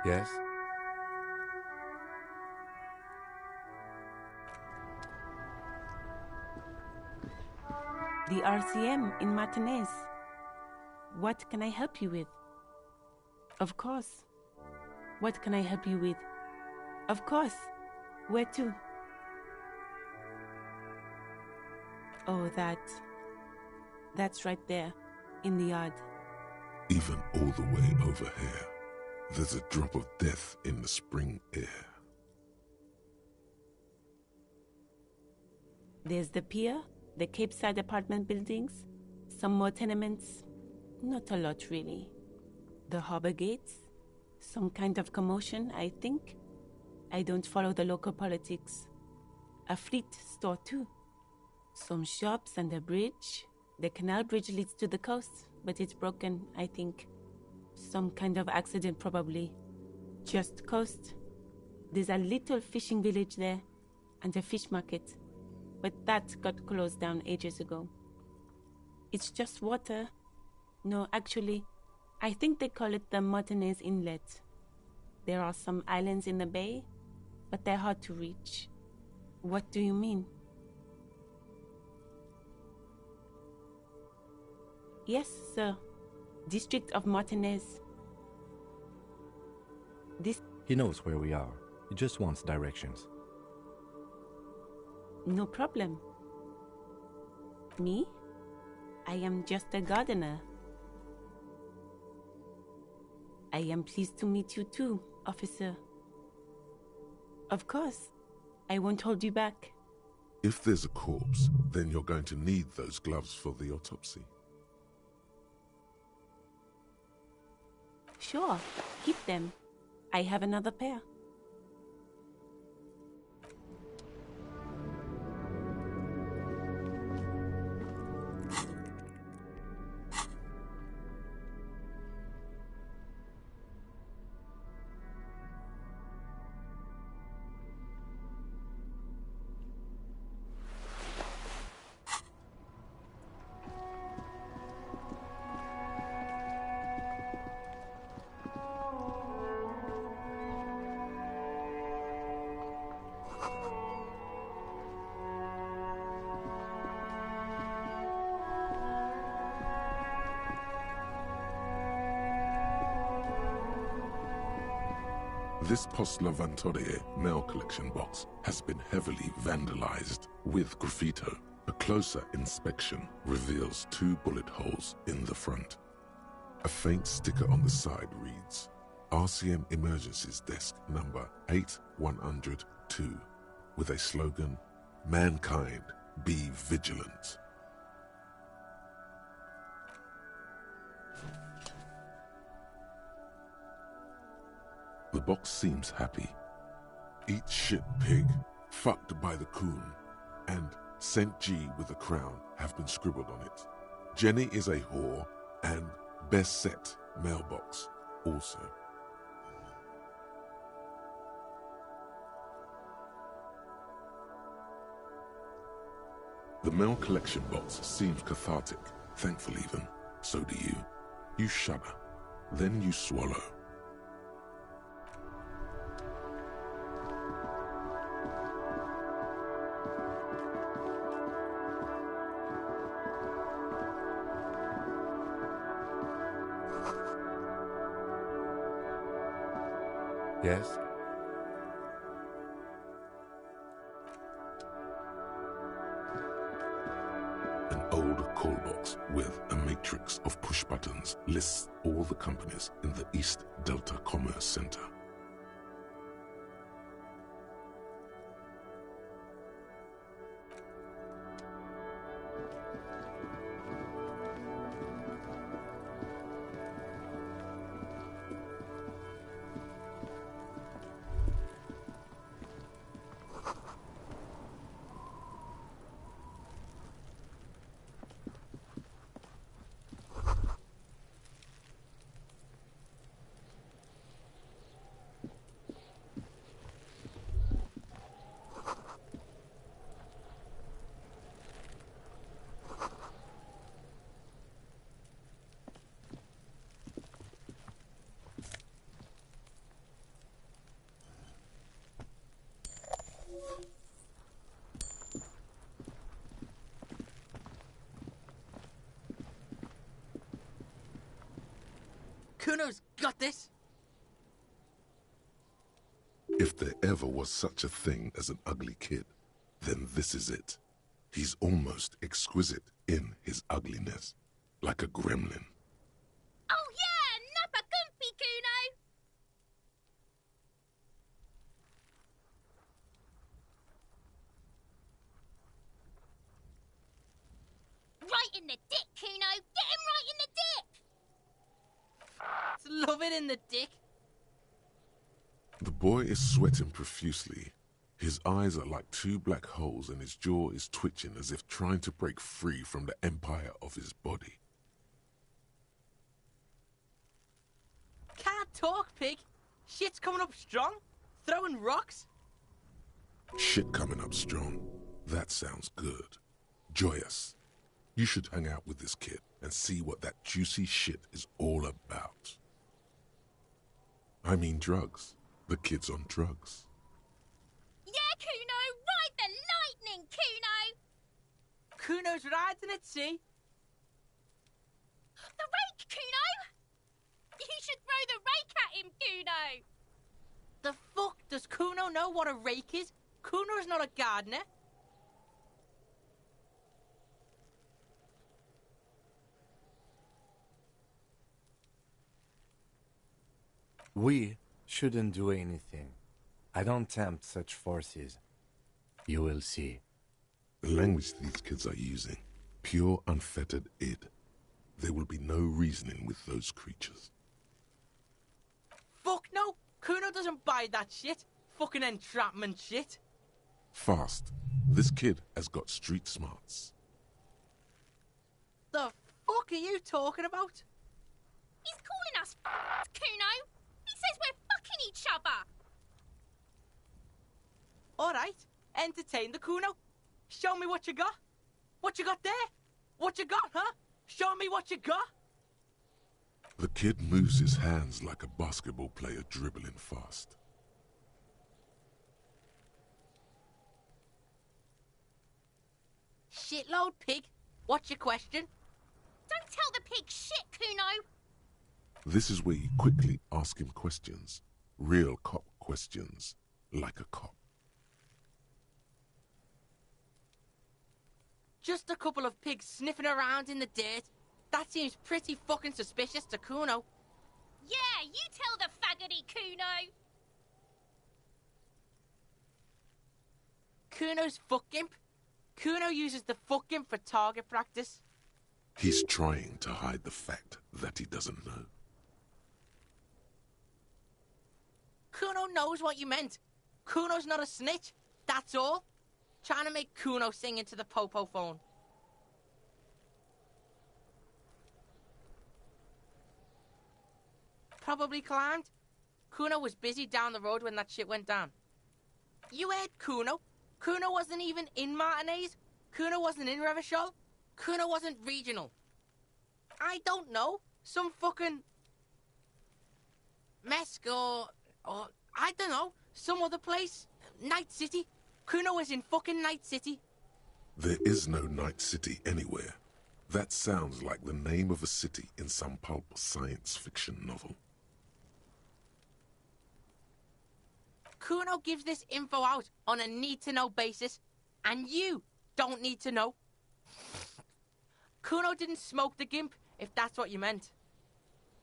Yes? The RCM in Martinez. What can I help you with? Of course. What can I help you with? Of course. Where to? Oh, that's right there, in the yard. Even all the way over here, there's a drop of death in the spring air. There's the pier, the Cape Side apartment buildings, some more tenements. Not a lot, really. The harbor gates, some kind of commotion, I think. I don't follow the local politics. A fleet store, too. Some shops and a bridge. The canal bridge leads to the coast, but it's broken, I think. Some kind of accident, probably. Just coast. There's a little fishing village there, and a fish market. But that got closed down ages ago. It's just water. No, actually, I think they call it the Martinez Inlet. There are some islands in the bay, but they're hard to reach. What do you mean? Yes, sir. District of Martinez. He knows where we are. He just wants directions. No problem. Me? I am just a gardener. I am pleased to meet you too, officer. Of course. I won't hold you back. If there's a corpse, then you're going to need those gloves for the autopsy. Sure, keep them. I have another pair. This Post Lavantorie mail collection box has been heavily vandalized with graffito. A closer inspection reveals 2 bullet holes in the front. A faint sticker on the side reads, RCM Emergencies Desk number 8102, with a slogan, Mankind, be vigilant. The box seems happy. Eat shit pig, fucked by the coon, and St. G with a crown have been scribbled on it. Jenny is a whore, and best set mailbox also. The mail collection box seems cathartic, thankful even. So do you. You shudder, then you swallow. Yes? An old call box with a matrix of push buttons lists all the companies in the East Delta Commerce Center. Kuno's got this! If there ever was such a thing as an ugly kid, then this is it. He's almost exquisite in his ugliness, like a gremlin. Oh yeah, nappa comfy, Kuno! Right in the dick, Kuno! Get him right in the dick! Love it in the dick. The boy is sweating profusely. His eyes are like 2 black holes and his jaw is twitching as if trying to break free from the empire of his body. Can't talk, pig. Shit's coming up strong. Throwing rocks. Shit coming up strong. That sounds good. Joyous. You should hang out with this kid and see what that juicy shit is all about. I mean drugs. The kid's on drugs. Yeah, Kuno! Ride the lightning, Kuno! Kuno's riding at sea. The rake, Kuno! You should throw the rake at him, Kuno! The fuck does Kuno know what a rake is? Kuno's not a gardener. We shouldn't do anything. I don't tempt such forces. You will see. The language these kids are using, pure unfettered id. There will be no reasoning with those creatures. Fuck no! Kuno doesn't buy that shit. Fucking entrapment shit. Fast. This kid has got street smarts. The fuck are you talking about? He's calling us Kuno. He says we're fucking each other. Alright, entertain the Kuno. Show me what you got. What you got there? What you got, huh? Show me what you got. The kid moves his hands like a basketball player dribbling fast. Shitload pig. What's your question? Don't tell the pig shit, Kuno. This is where you quickly ask him questions. Real cop questions, like a cop. Just a couple of pigs sniffing around in the dirt. That seems pretty fucking suspicious to Kuno. Yeah, you tell the faggoty, Kuno. Kuno's fuck gimp. Kuno uses the fuck gimp for target practice. He's trying to hide the fact that he doesn't know. Kuno knows what you meant. Kuno's not a snitch. That's all. Trying to make Kuno sing into the popo phone. Probably climbed. Kuno was busy down the road when that shit went down. You heard Kuno. Kuno wasn't even in Martinez. Kuno wasn't in Revachol. Kuno wasn't regional. I don't know. Some fucking... Mesk or I don't know. Some other place. Night City. Kuno was in fucking Night City. There is no Night City anywhere. That sounds like the name of a city in some pulp science fiction novel. Kuno gives this info out on a need-to-know basis, and you don't need to know. Kuno didn't smoke the gimp, if that's what you meant.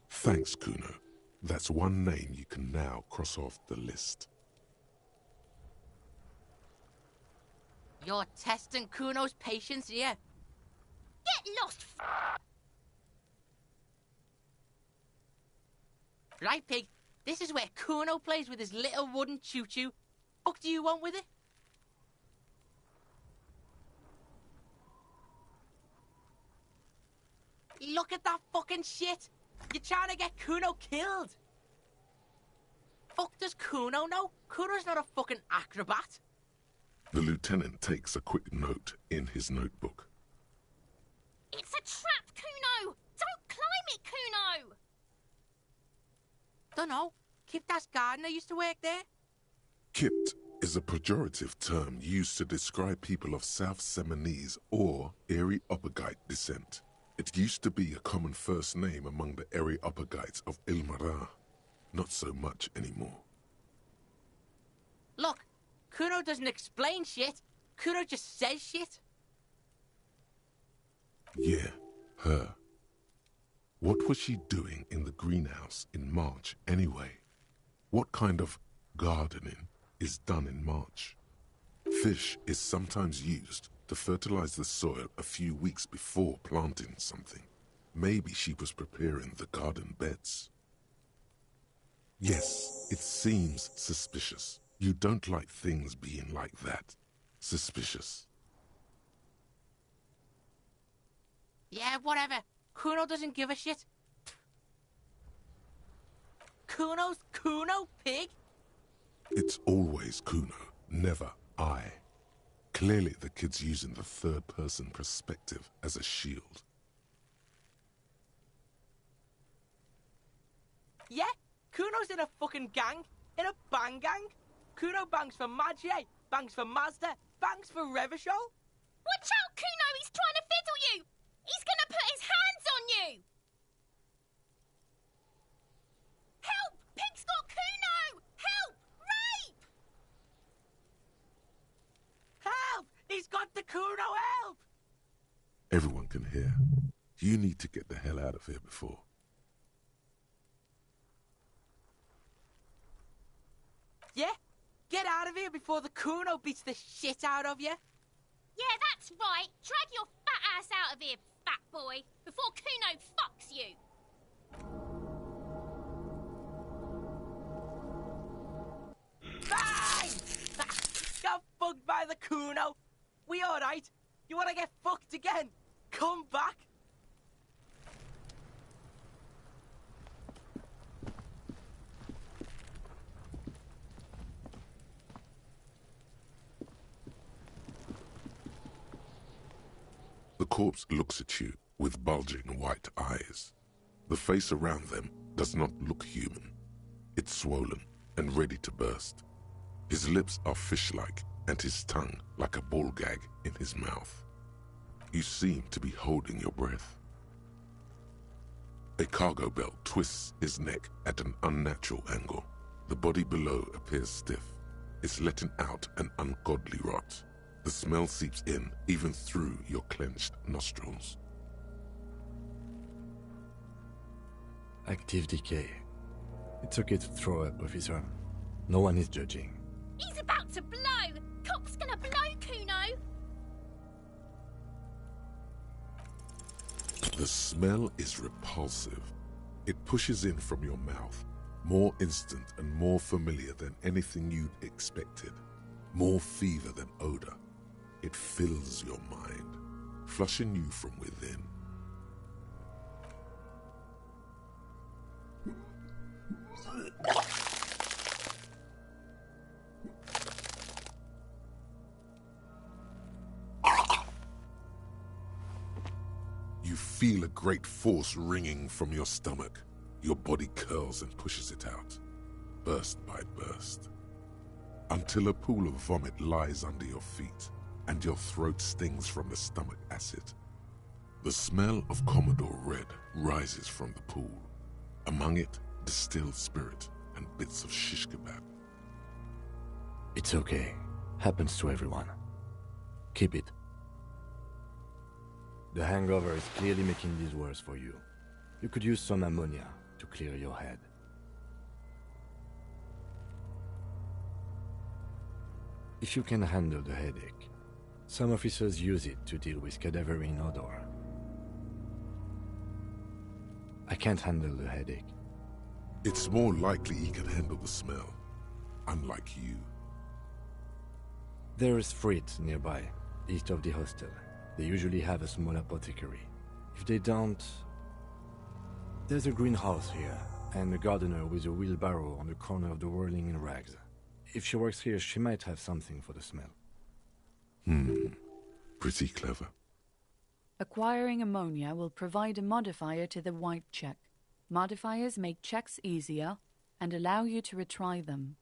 Thanks, Kuno. That's one name you can now cross off the list. You're testing Kuno's patience here. Get lost, Right, pig. This is where Kuno plays with his little wooden choo-choo. What do you want with it? Look at that fucking shit. You're trying to get Kuno killed. Fuck does Kuno know? Kuno's not a fucking acrobat. The lieutenant takes a quick note in his notebook. It's a trap, Kuno. Don't climb it, Kuno. Dunno. Kiptas gardener used to work there. Kipt is a pejorative term used to describe people of South Seminese or Areopagite descent. It used to be a common first name among the Areopagites of Ilmara. Not so much anymore. Look, Kuno doesn't explain shit. Kuno just says shit. Yeah, her. What was she doing in the greenhouse in March anyway? What kind of gardening is done in March? Fish is sometimes used to fertilize the soil a few weeks before planting something. Maybe she was preparing the garden beds. Yes, it seems suspicious. You don't like things being like that. Suspicious. Yeah, whatever. Kuno doesn't give a shit. Kuno's Kuno, pig? It's always Kuno, never I. Clearly the kid's using the third-person perspective as a shield. Yeah, Kuno's in a fucking gang. In a bang gang. Kuno bangs for Maggie, bangs for Mazda, bangs for Revachol. Watch out, Kuno! He's trying to fiddle you! He's gonna put his hands on you! Help! Pig's got Kuno! Help! Rape! Help! He's got the Kuno, help! Everyone can hear. You need to get the hell out of here before. Yeah? Get out of here before the Kuno beats the shit out of you. Yeah, that's right. Drag your fat ass out of here, fat boy, before Kuno fucks you. Bang! Got fucked by the Kuno. We alright? You wanna get fucked again? Come back. The corpse looks at you with bulging white eyes. The face around them does not look human. It's swollen and ready to burst. His lips are fish-like and his tongue like a ball gag in his mouth. You seem to be holding your breath. A cargo belt twists his neck at an unnatural angle. The body below appears stiff. It's letting out an ungodly rot. The smell seeps in even through your clenched nostrils. Active decay. It's okay to throw up, officer. No one is judging. He's about to blow. Cop's gonna blow, Kuno. The smell is repulsive. It pushes in from your mouth, more instant and more familiar than anything you'd expected. More fever than odor. It fills your mind, flushing you from within. You feel a great force ringing from your stomach. Your body curls and pushes it out, burst by burst, until a pool of vomit lies under your feet and your throat stings from the stomach acid. The smell of Commodore Red rises from the pool. Among it, distilled spirit and bits of shish kebab. It's okay. Happens to everyone. Keep it. The hangover is clearly making this worse for you. You could use some ammonia to clear your head. If you can handle the headache, some officers use it to deal with cadaverine odor. I can't handle the headache. It's more likely he can handle the smell, unlike you. There is Frit nearby, east of the hostel. They usually have a small apothecary. If they don't... There's a greenhouse here, and a gardener with a wheelbarrow on the corner of the whirling in rags. If she works here, she might have something for the smell. Pretty clever. Acquiring ammonia will provide a modifier to the white check. Modifiers make checks easier and allow you to retry them.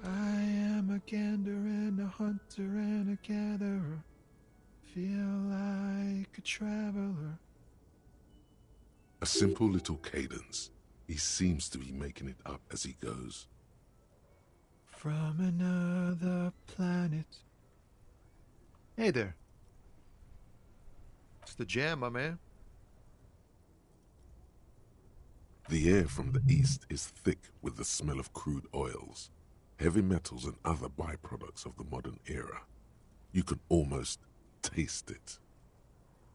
I am a gander and a hunter and a gatherer. Feel like a traveler. A simple little cadence, He seems to be making it up as he goes. From another planet. Hey there. It's the jam, my man. The air from the east is thick with the smell of crude oils, heavy metals and other byproducts of the modern era. You can almost taste it.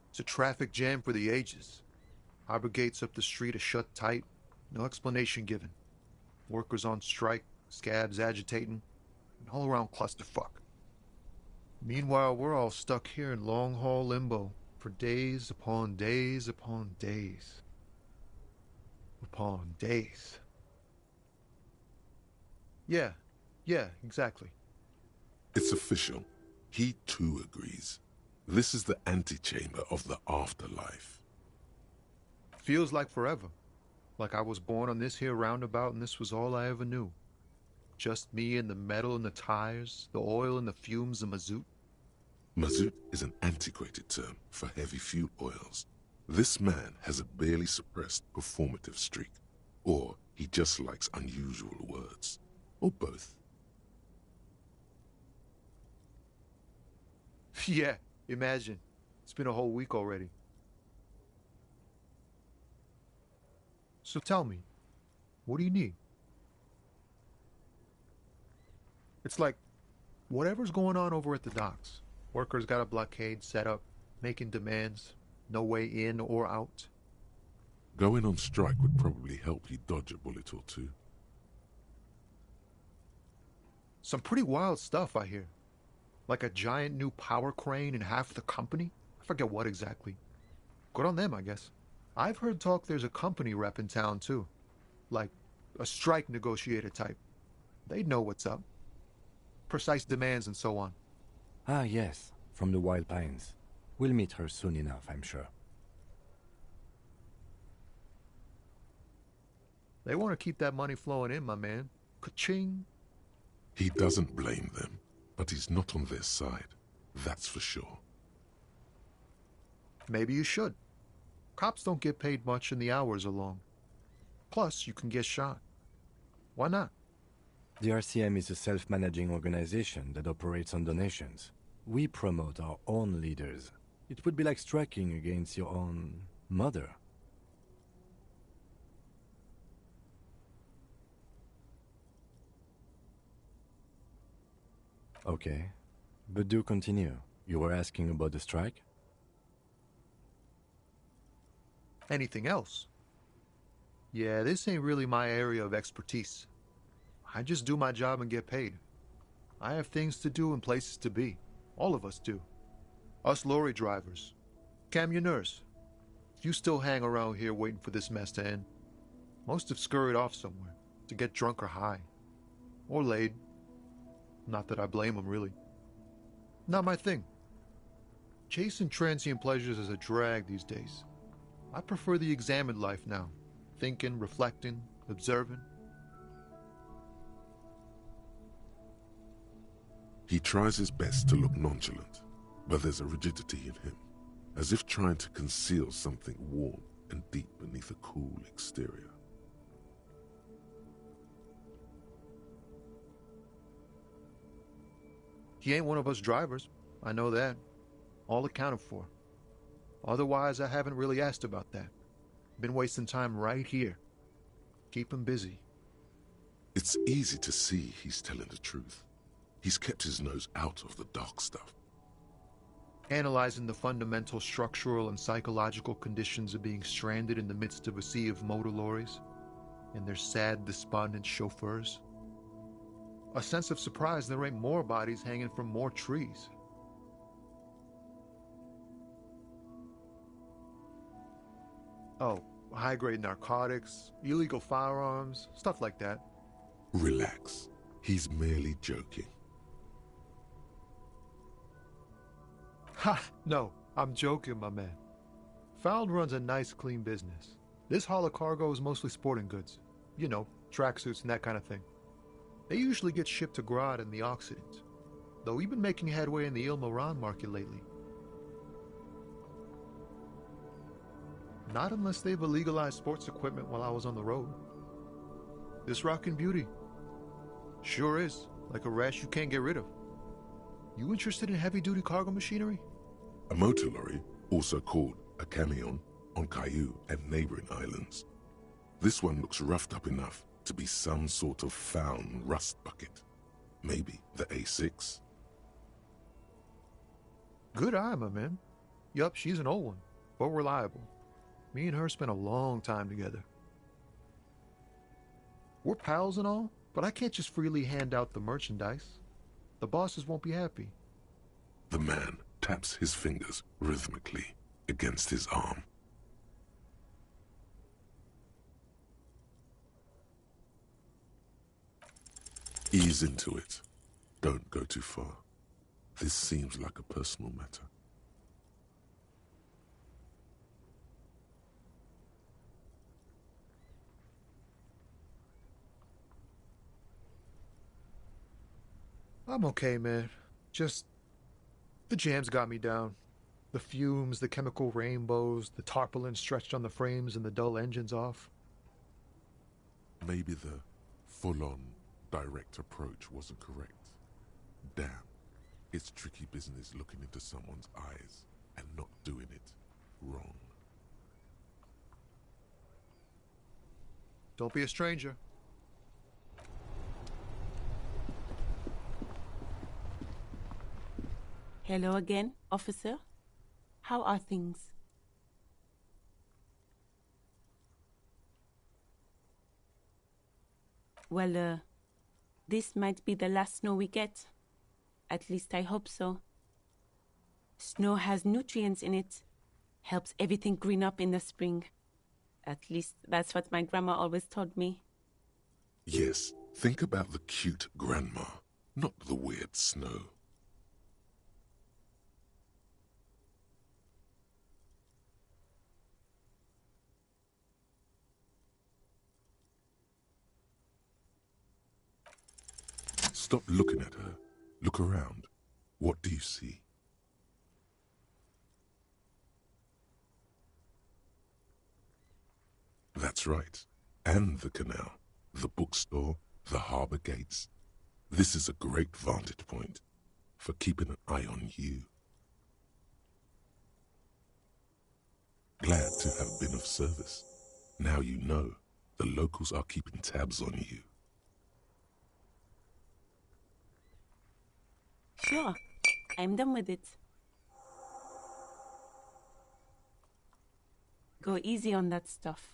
It's a traffic jam for the ages. Harbor gates up the street are shut tight. No explanation given. Workers on strike, scabs agitating, an all-around clusterfuck. Meanwhile, we're all stuck here in long-haul limbo for days upon days upon days. Upon days. Yeah, exactly. It's official. He too agrees. This is the antechamber of the afterlife. Feels like forever. Like I was born on this here roundabout and this was all I ever knew. Just me and the metal and the tires, the oil and the fumes of mazout. Mazout is an antiquated term for heavy fuel oils. This man has a barely suppressed performative streak, or he just likes unusual words, or both. Yeah, imagine. It's been a whole week already. So tell me, what do you need? It's like, whatever's going on over at the docks. Workers got a blockade set up, making demands, no way in or out. Going on strike would probably help you dodge a bullet or two. Some pretty wild stuff, I hear. Like a giant new power crane in half the company? I forget what exactly. Good on them, I guess. I've heard talk there's a company rep in town, too. Like, a strike negotiator type. They'd know what's up. Precise demands and so on. Ah, yes, from the Wild Pines. We'll meet her soon enough, I'm sure. They want to keep that money flowing in, my man. Ka-ching! He doesn't blame them, but he's not on their side. That's for sure. Maybe you should. Cops don't get paid much and the hours are long. Plus, you can get shot. Why not? The RCM is a self-managing organization that operates on donations. We promote our own leaders. It would be like striking against your own mother. Okay, but do continue. You were asking about the strike? Anything else? Yeah, this ain't really my area of expertise. I just do my job and get paid. I have things to do and places to be. All of us do. Us lorry drivers. Camionneurs. If you still hang around here waiting for this mess to end, most have scurried off somewhere to get drunk or high. Or laid. Not that I blame them, really. Not my thing. Chasing transient pleasures is a drag these days. I prefer the examined life now. Thinking, reflecting, observing. He tries his best to look nonchalant, but there's a rigidity in him, as if trying to conceal something warm and deep beneath a cool exterior. He ain't one of us drivers. I know that. All accounted for. Otherwise, I haven't really asked about that. Been wasting time right here. Keep him busy. It's easy to see he's telling the truth. He's kept his nose out of the dark stuff. Analyzing the fundamental structural and psychological conditions of being stranded in the midst of a sea of motor lorries and their sad, despondent chauffeurs. A sense of surprise there ain't more bodies hanging from more trees. Oh, high-grade narcotics, illegal firearms, stuff like that. Relax. He's merely joking. Ha! No, I'm joking, my man. Found runs a nice, clean business. This haul of cargo is mostly sporting goods. You know, tracksuits and that kind of thing. They usually get shipped to Grad in the Occident, though we've been making headway in the Il Moran market lately. Not unless they've illegalized sports equipment while I was on the road. This rockin' beauty. Sure is. Like a rash you can't get rid of. You interested in heavy-duty cargo machinery? A motor lorry, also called a camion, on Caillou and neighboring islands. This one looks roughed up enough to be some sort of found rust bucket. Maybe the A6. Good eye, my man. Yup, she's an old one, but reliable. Me and her spent a long time together. We're pals and all, but I can't just freely hand out the merchandise. The bosses won't be happy. The man taps his fingers rhythmically against his arm. Ease into it. Don't go too far. This seems like a personal matter. I'm okay, man. Just... the jams got me down. The fumes, the chemical rainbows, the tarpaulin stretched on the frames and the dull engines off. Maybe the full-on direct approach wasn't correct. Damn, it's tricky business looking into someone's eyes and not doing it wrong. Don't be a stranger. Hello again, officer. How are things? Well, this might be the last snow we get. At least I hope so. Snow has nutrients in it. Helps everything green up in the spring. At least that's what my grandma always told me. Yes, think about the cute grandma, not the weird snow. Stop looking at her. Look around. What do you see? That's right. And the canal, the bookstore, the harbor gates. This is a great vantage point for keeping an eye on you. Glad to have been of service. Now you know the locals are keeping tabs on you. Sure, I'm done with it. Go easy on that stuff.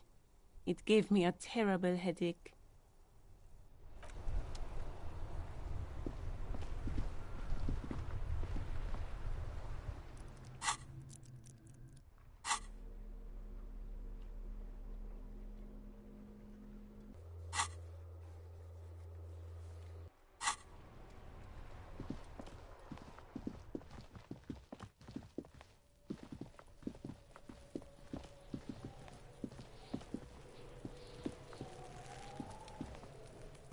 It gave me a terrible headache.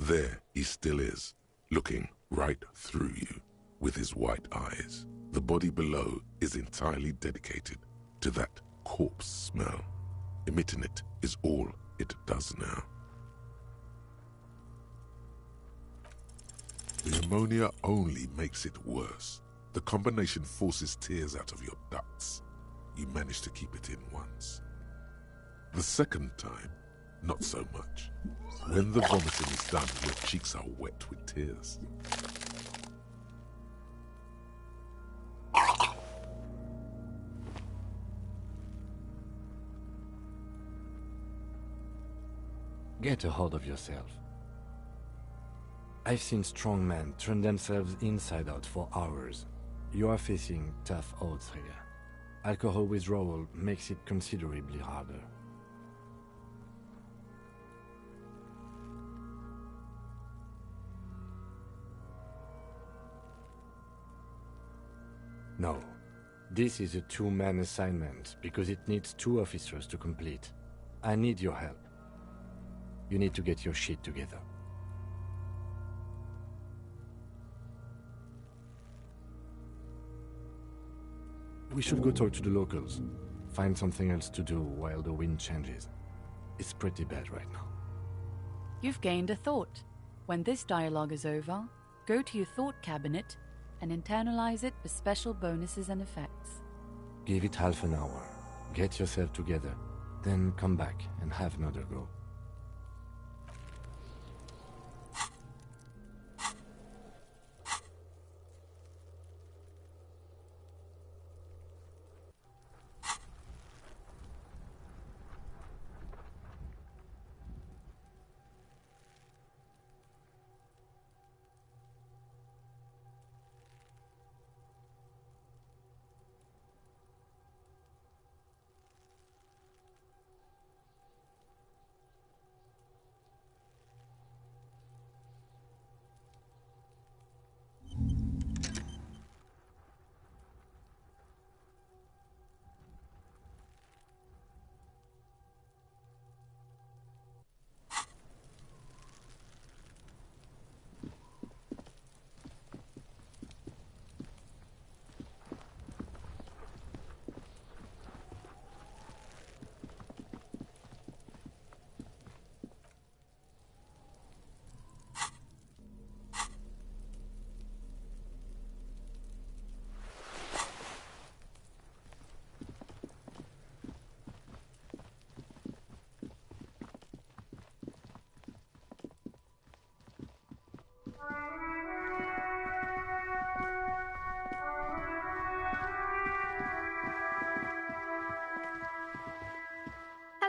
There he still is, looking right through you with his white eyes. The body below is entirely dedicated to that corpse smell. Emitting it is all it does now. The ammonia only makes it worse. The combination forces tears out of your ducts. You manage to keep it in once. The second time, not so much. When the vomiting is done, your cheeks are wet with tears. Get a hold of yourself. I've seen strong men turn themselves inside out for hours. You are facing tough odds here. Alcohol withdrawal makes it considerably harder. No. This is a two-man assignment because it needs 2 officers to complete. I need your help. You need to get your shit together. We should go talk to the locals. Find something else to do while the wind changes. It's pretty bad right now. You've gained a thought. When this dialogue is over, go to your thought cabinet and internalize it for special bonuses and effects. Give it half an hour. Get yourself together. Then come back and have another go.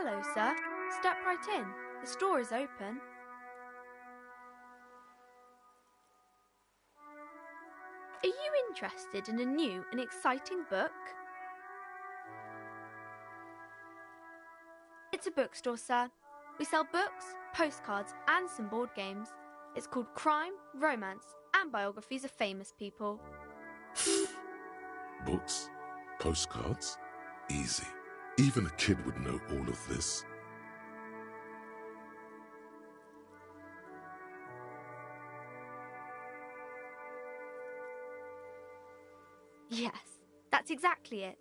Hello, sir. Step right in. The store is open. Are you interested in a new and exciting book? It's a bookstore, sir. We sell books, postcards, and some board games. It's called Crime, Romance, and Biographies of Famous People. Books? Postcards? Easy. Even a kid would know all of this. Yes, that's exactly it.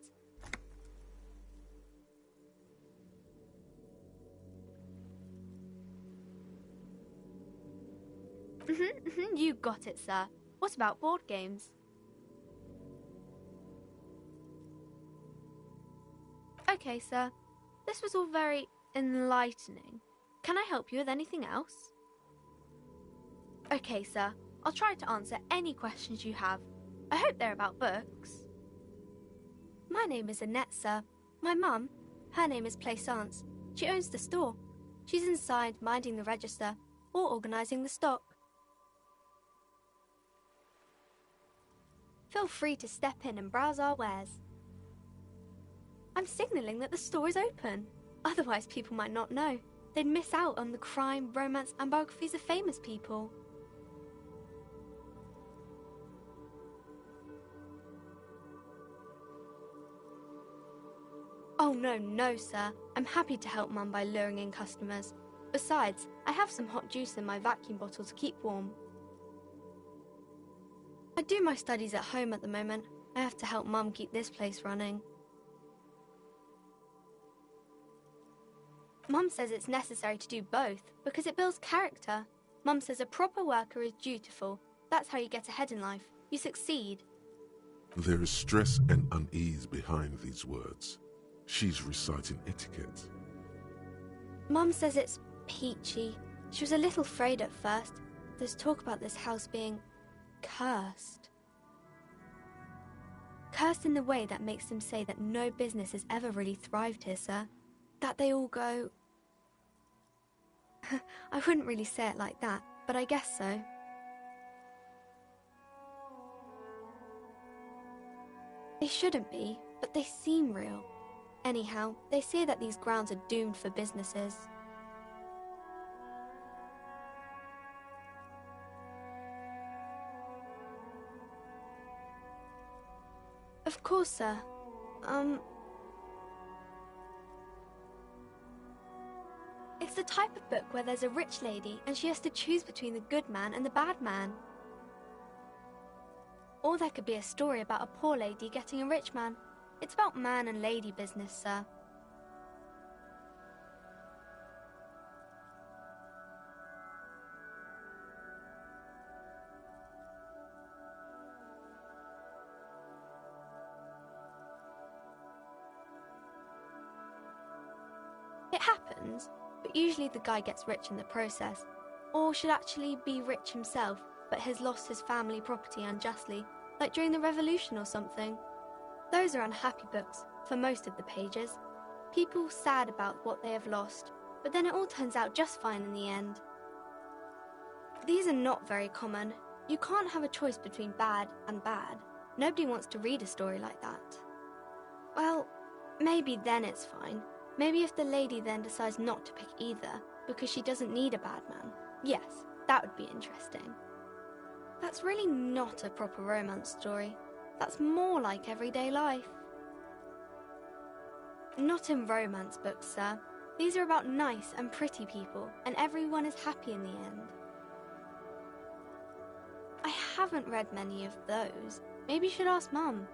You got it, sir. What about board games? Okay, sir. This was all very enlightening. Can I help you with anything else? Okay, sir. I'll try to answer any questions you have. I hope they're about books. My name is Annette, sir. My mum, her name is Plaisance. She owns the store. She's inside minding the register or organising the stock. Feel free to step in and browse our wares. I'm signalling that the store is open. Otherwise, people might not know. They'd miss out on the crime, romance, and biographies of famous people. Oh, no, sir. I'm happy to help Mum by luring in customers. Besides, I have some hot juice in my vacuum bottle to keep warm. I do my studies at home at the moment. I have to help Mum keep this place running. Mum says it's necessary to do both because it builds character. Mum says a proper worker is dutiful. That's how you get ahead in life. You succeed. There is stress and unease behind these words. She's reciting etiquette. Mum says it's peachy. She was a little afraid at first. There's talk about this house being cursed. Cursed in the way that makes them say that no business has ever really thrived here, sir. That they all go... I wouldn't really say it like that, but I guess so. They shouldn't be, but they seem real. Anyhow, they say that these grounds are doomed for businesses. Of course, sir. It's the type of book where there's a rich lady and she has to choose between the good man and the bad man. Or there could be a story about a poor lady getting a rich man. It's about man and lady business, sir. happens, but usually the guy gets rich in the process, or should actually be rich himself, but has lost his family property unjustly, like during the revolution or something. Those are unhappy books, for most of the pages. People sad about what they have lost, but then it all turns out just fine in the end. These are not very common. You can't have a choice between bad and bad. Nobody wants to read a story like that. Well, maybe then it's fine. Maybe if the lady then decides not to pick either, because she doesn't need a bad man. Yes, that would be interesting. That's really not a proper romance story. That's more like everyday life. Not in romance books, sir. These are about nice and pretty people, and everyone is happy in the end. I haven't read many of those. Maybe you should ask Mum.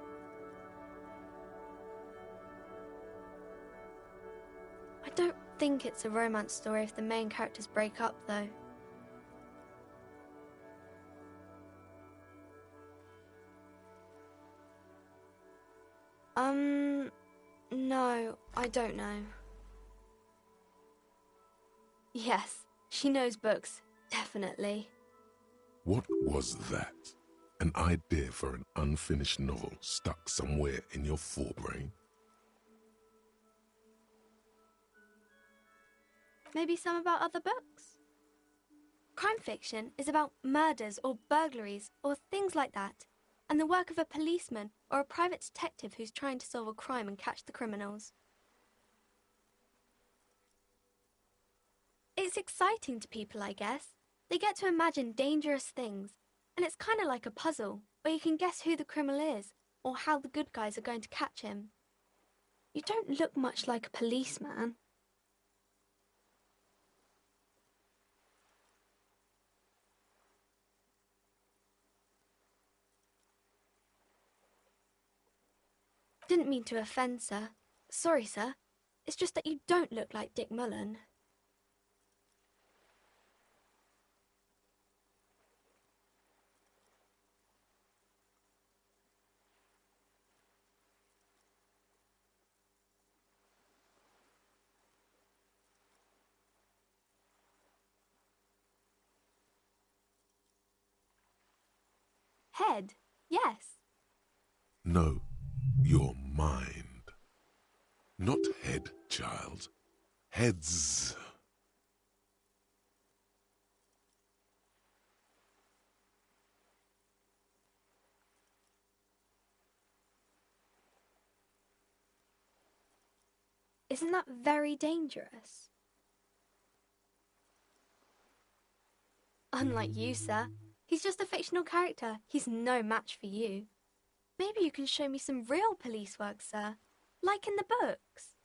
I don't think it's a romance story if the main characters break up, though. No, I don't know. Yes, she knows books, definitely. What was that? An idea for an unfinished novel stuck somewhere in your forebrain? Maybe some about other books? Crime fiction is about murders or burglaries or things like that, and the work of a policeman or a private detective who's trying to solve a crime and catch the criminals. It's exciting to people, I guess. They get to imagine dangerous things, and it's kind of like a puzzle, where you can guess who the criminal is, or how the good guys are going to catch him. You don't look much like a policeman. Didn't mean to offend, sir. Sorry, sir. It's just that you don't look like Dick Mullen. Head, yes. No, your mind. Not head, child. Heads. Isn't that very dangerous? Unlike you, sir. He's just a fictional character. He's no match for you. Maybe you can show me some real police work, sir. Like in the books.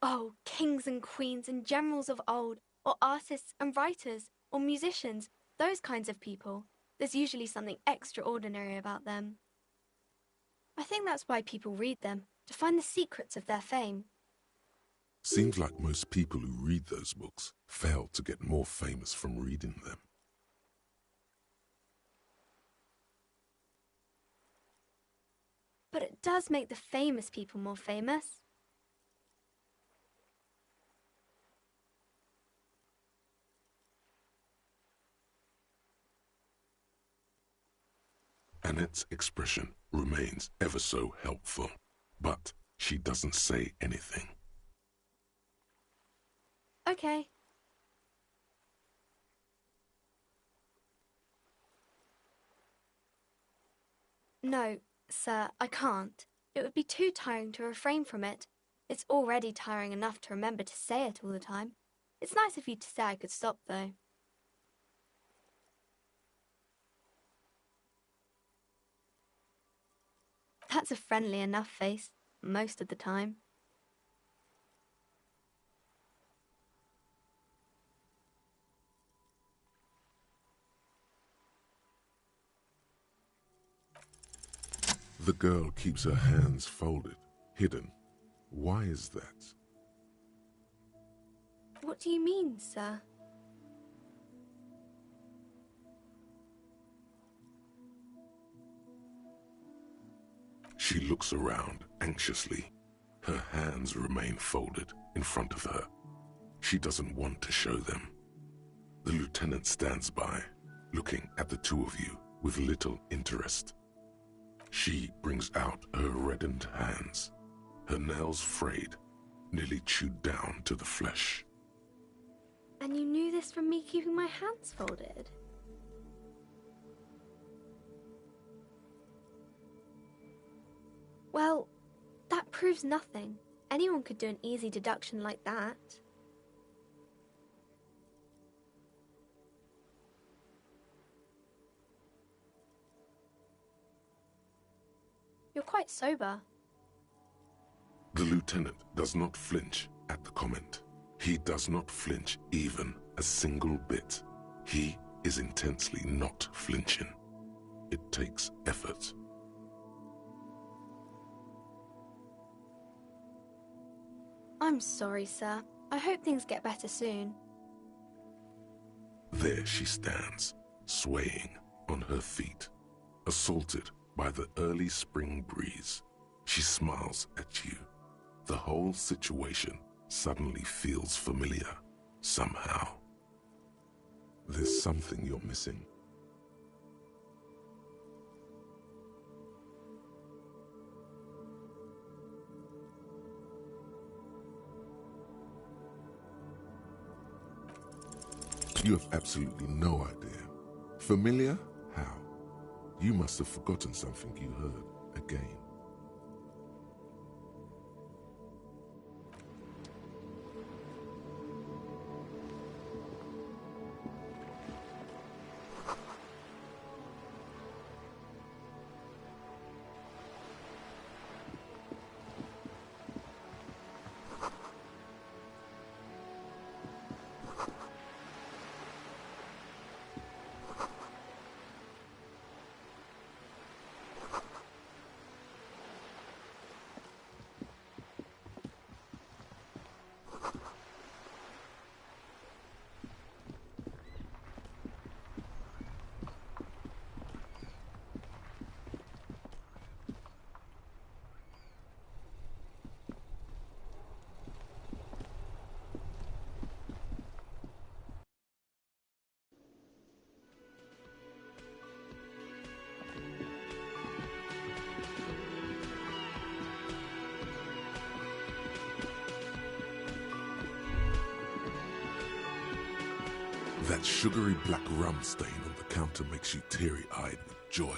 Oh, kings and queens and generals of old, or artists and writers, or musicians, those kinds of people. There's usually something extraordinary about them. I think that's why people read them, to find the secrets of their fame. Seems like most people who read those books fail to get more famous from reading them. But it does make the famous people more famous. Annette's expression remains ever so helpful, but she doesn't say anything. Okay. No, sir, I can't. It would be too tiring to refrain from it. It's already tiring enough to remember to say it all the time. It's nice of you to say I could stop, though. That's a friendly enough face, most of the time. The girl keeps her hands folded, hidden. Why is that? What do you mean, sir? She looks around anxiously. Her hands remain folded in front of her. She doesn't want to show them. The lieutenant stands by, looking at the two of you with little interest. She brings out her reddened hands, her nails frayed, nearly chewed down to the flesh. And you knew this from me keeping my hands folded? Well, that proves nothing. Anyone could do an easy deduction like that. You're quite sober. The lieutenant does not flinch at the comment. He does not flinch even a single bit. He is intensely not flinching. It takes effort. I'm sorry, sir. I hope things get better soon. There she stands, swaying on her feet, assaulted by the early spring breeze. She smiles at you. The whole situation suddenly feels familiar, somehow. There's something you're missing. You have absolutely no idea. Familiar? How? You must have forgotten something you heard again. That sugary black rum stain on the counter makes you teary-eyed with joy.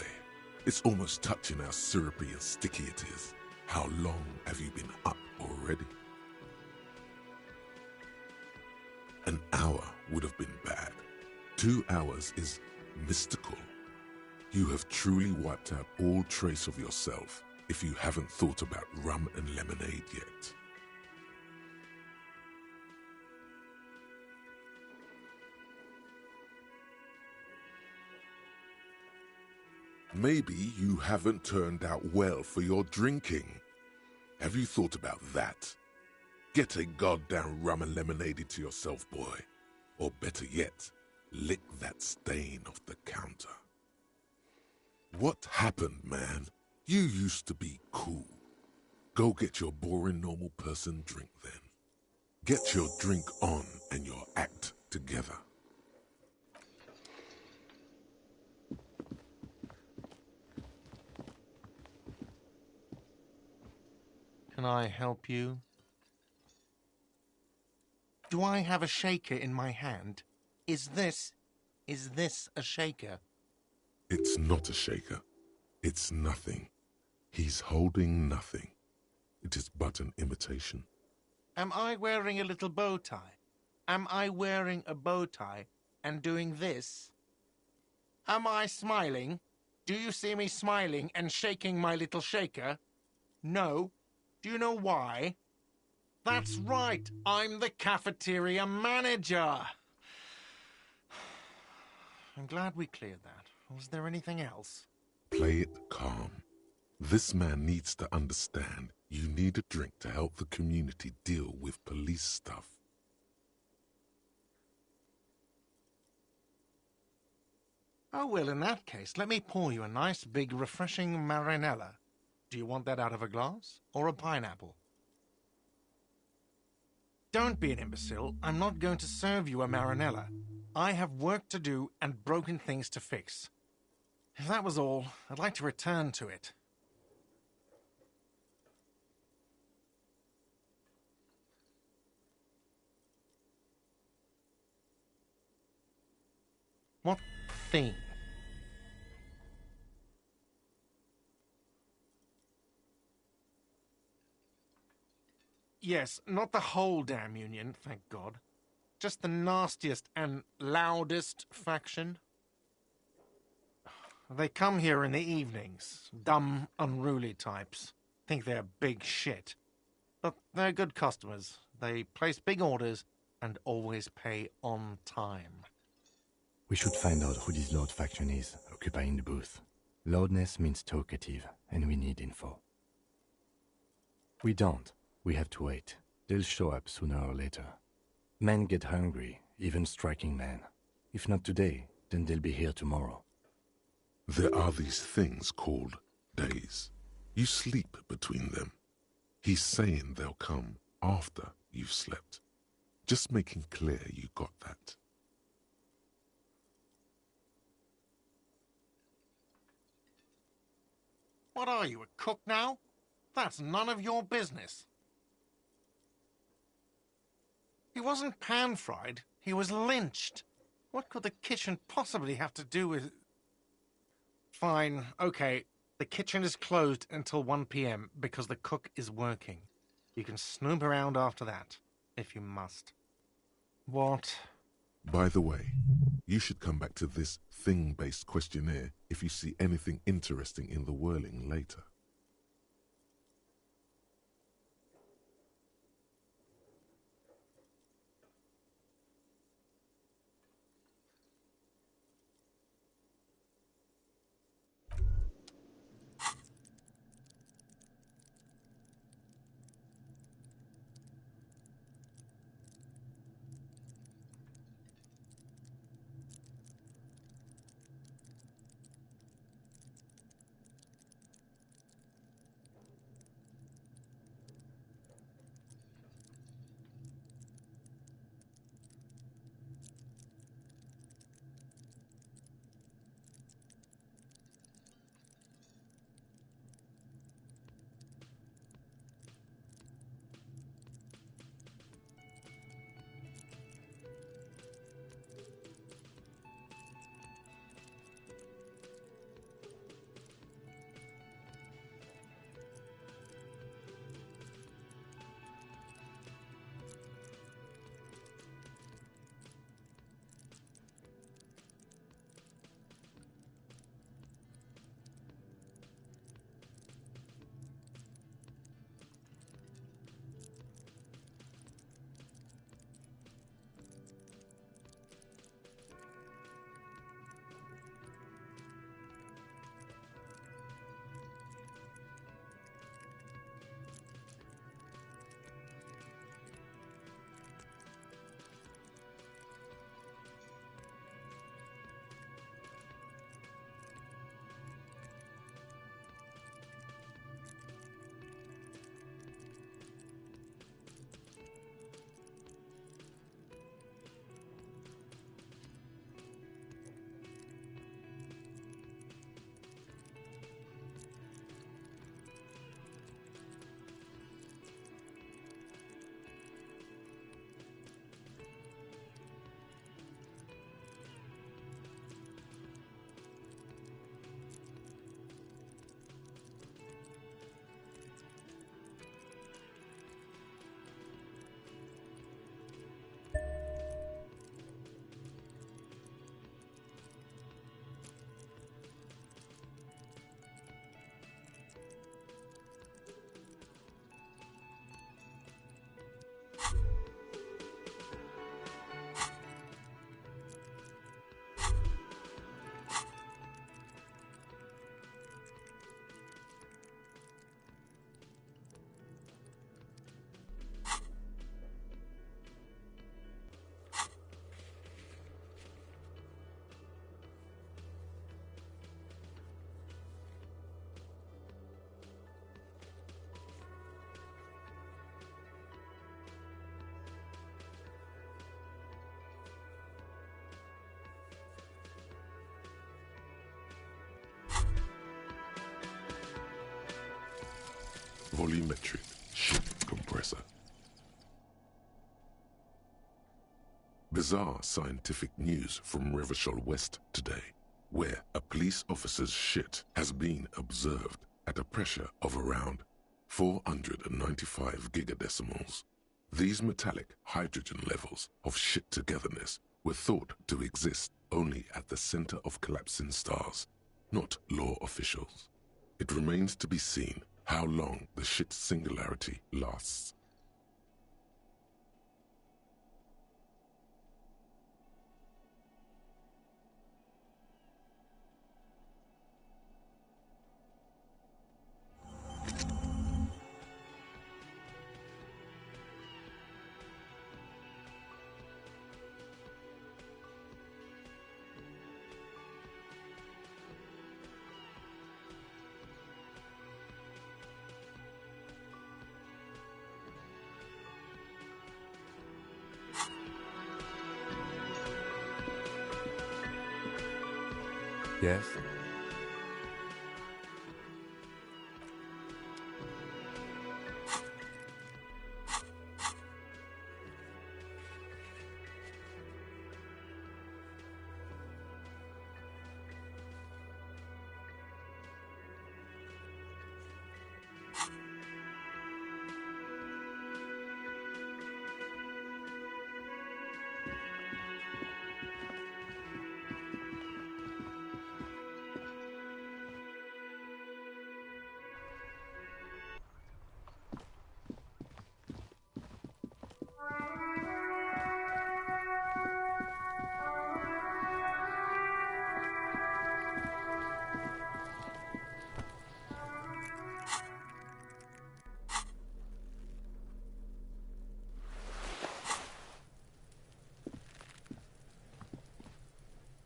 It's almost touching how syrupy and sticky it is. How long have you been up already? An hour would have been bad. 2 hours is mystical. You have truly wiped out all trace of yourself if you haven't thought about rum and lemonade yet. Maybe you haven't turned out well for your drinking. Have you thought about that? Get a goddamn rum and lemonade to yourself, boy. Or better yet, lick that stain off the counter. What happened, man? You used to be cool. Go get your boring normal person drink then. Get your drink on and your act together. Can I help you? Do I have a shaker in my hand? Is this a shaker? It's not a shaker. It's nothing. He's holding nothing. It is but an imitation. Am I wearing a little bow tie? Am I wearing a bow tie and doing this? Am I smiling? Do you see me smiling and shaking my little shaker? No. Do you know why? That's right, I'm the cafeteria manager. I'm glad we cleared that. Was there anything else? Play it calm. This man needs to understand you need a drink to help the community deal with police stuff. Oh, well, in that case, let me pour you a nice, big, refreshing marinella. Do you want that out of a glass or a pineapple? Don't be an imbecile. I'm not going to serve you a marinella. I have work to do and broken things to fix. If that was all, I'd like to return to it. What thing? Yes, not the whole damn union, thank God. Just the nastiest and loudest faction. They come here in the evenings. Dumb, unruly types. Think they're big shit. But they're good customers. They place big orders and always pay on time. We should find out who this Lord faction is, occupying the booth. Loudness means talkative, and we need info. We don't. We have to wait. They'll show up sooner or later. Men get hungry, even striking men. If not today, then they'll be here tomorrow. There are these things called days. You sleep between them. He's saying they'll come after you've slept. Just making clear you got that. What are you, a cook now? That's none of your business. He wasn't pan-fried, he was lynched. What could the kitchen possibly have to do with... Fine, okay. The kitchen is closed until 1 p.m. because the cook is working. You can snoop around after that, if you must. What? By the way, you should come back to this thing-based questionnaire if you see anything interesting in the whirling later. polymetric ship compressor. Bizarre scientific news from Revachol West today, where a police officer's shit has been observed at a pressure of around 495 gigadecimals. These metallic hydrogen levels of shit togetherness were thought to exist only at the center of collapsing stars, not law officials. It remains to be seen how long the shit singularity lasts. Yes?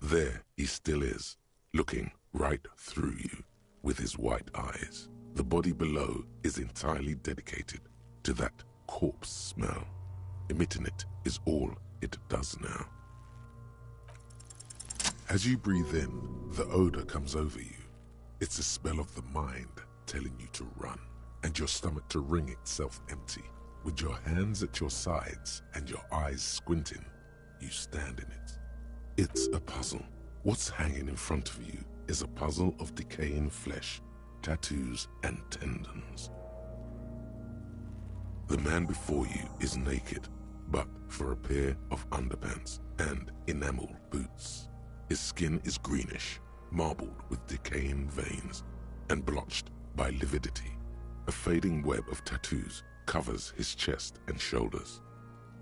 There he still is, looking right through you with his white eyes. The body below is entirely dedicated to that corpse smell. Emitting it is all it does now. As you breathe in, the odor comes over you. It's a smell of the mind telling you to run, and your stomach to wring itself empty. With your hands at your sides and your eyes squinting, you stand in it. It's a puzzle. What's hanging in front of you is a puzzle of decaying flesh, tattoos, and tendons. The man before you is naked, but for a pair of underpants and enamel boots. His skin is greenish, marbled with decaying veins, and blotched by lividity. A fading web of tattoos covers his chest and shoulders.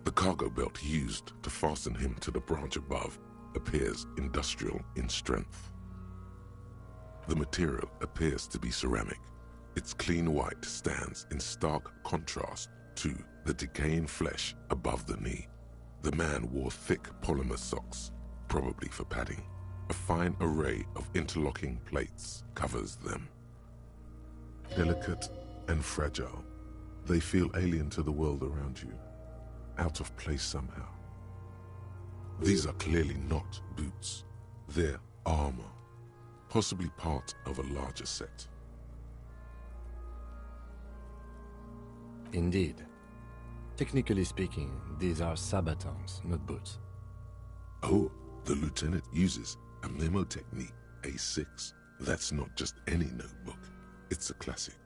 The cargo belt used to fasten him to the branch above appears industrial in strength. The material appears to be ceramic. Its clean white stands in stark contrast to the decaying flesh above the knee. The man wore thick polymer socks, probably for padding. A fine array of interlocking plates covers them. Delicate and fragile, they feel alien to the world around you, out of place somehow. These are clearly not boots. They're armor, possibly part of a larger set. Indeed. Technically speaking, these are sabatons, not boots. Oh, the lieutenant uses a memo technique A6. That's not just any notebook. It's a classic.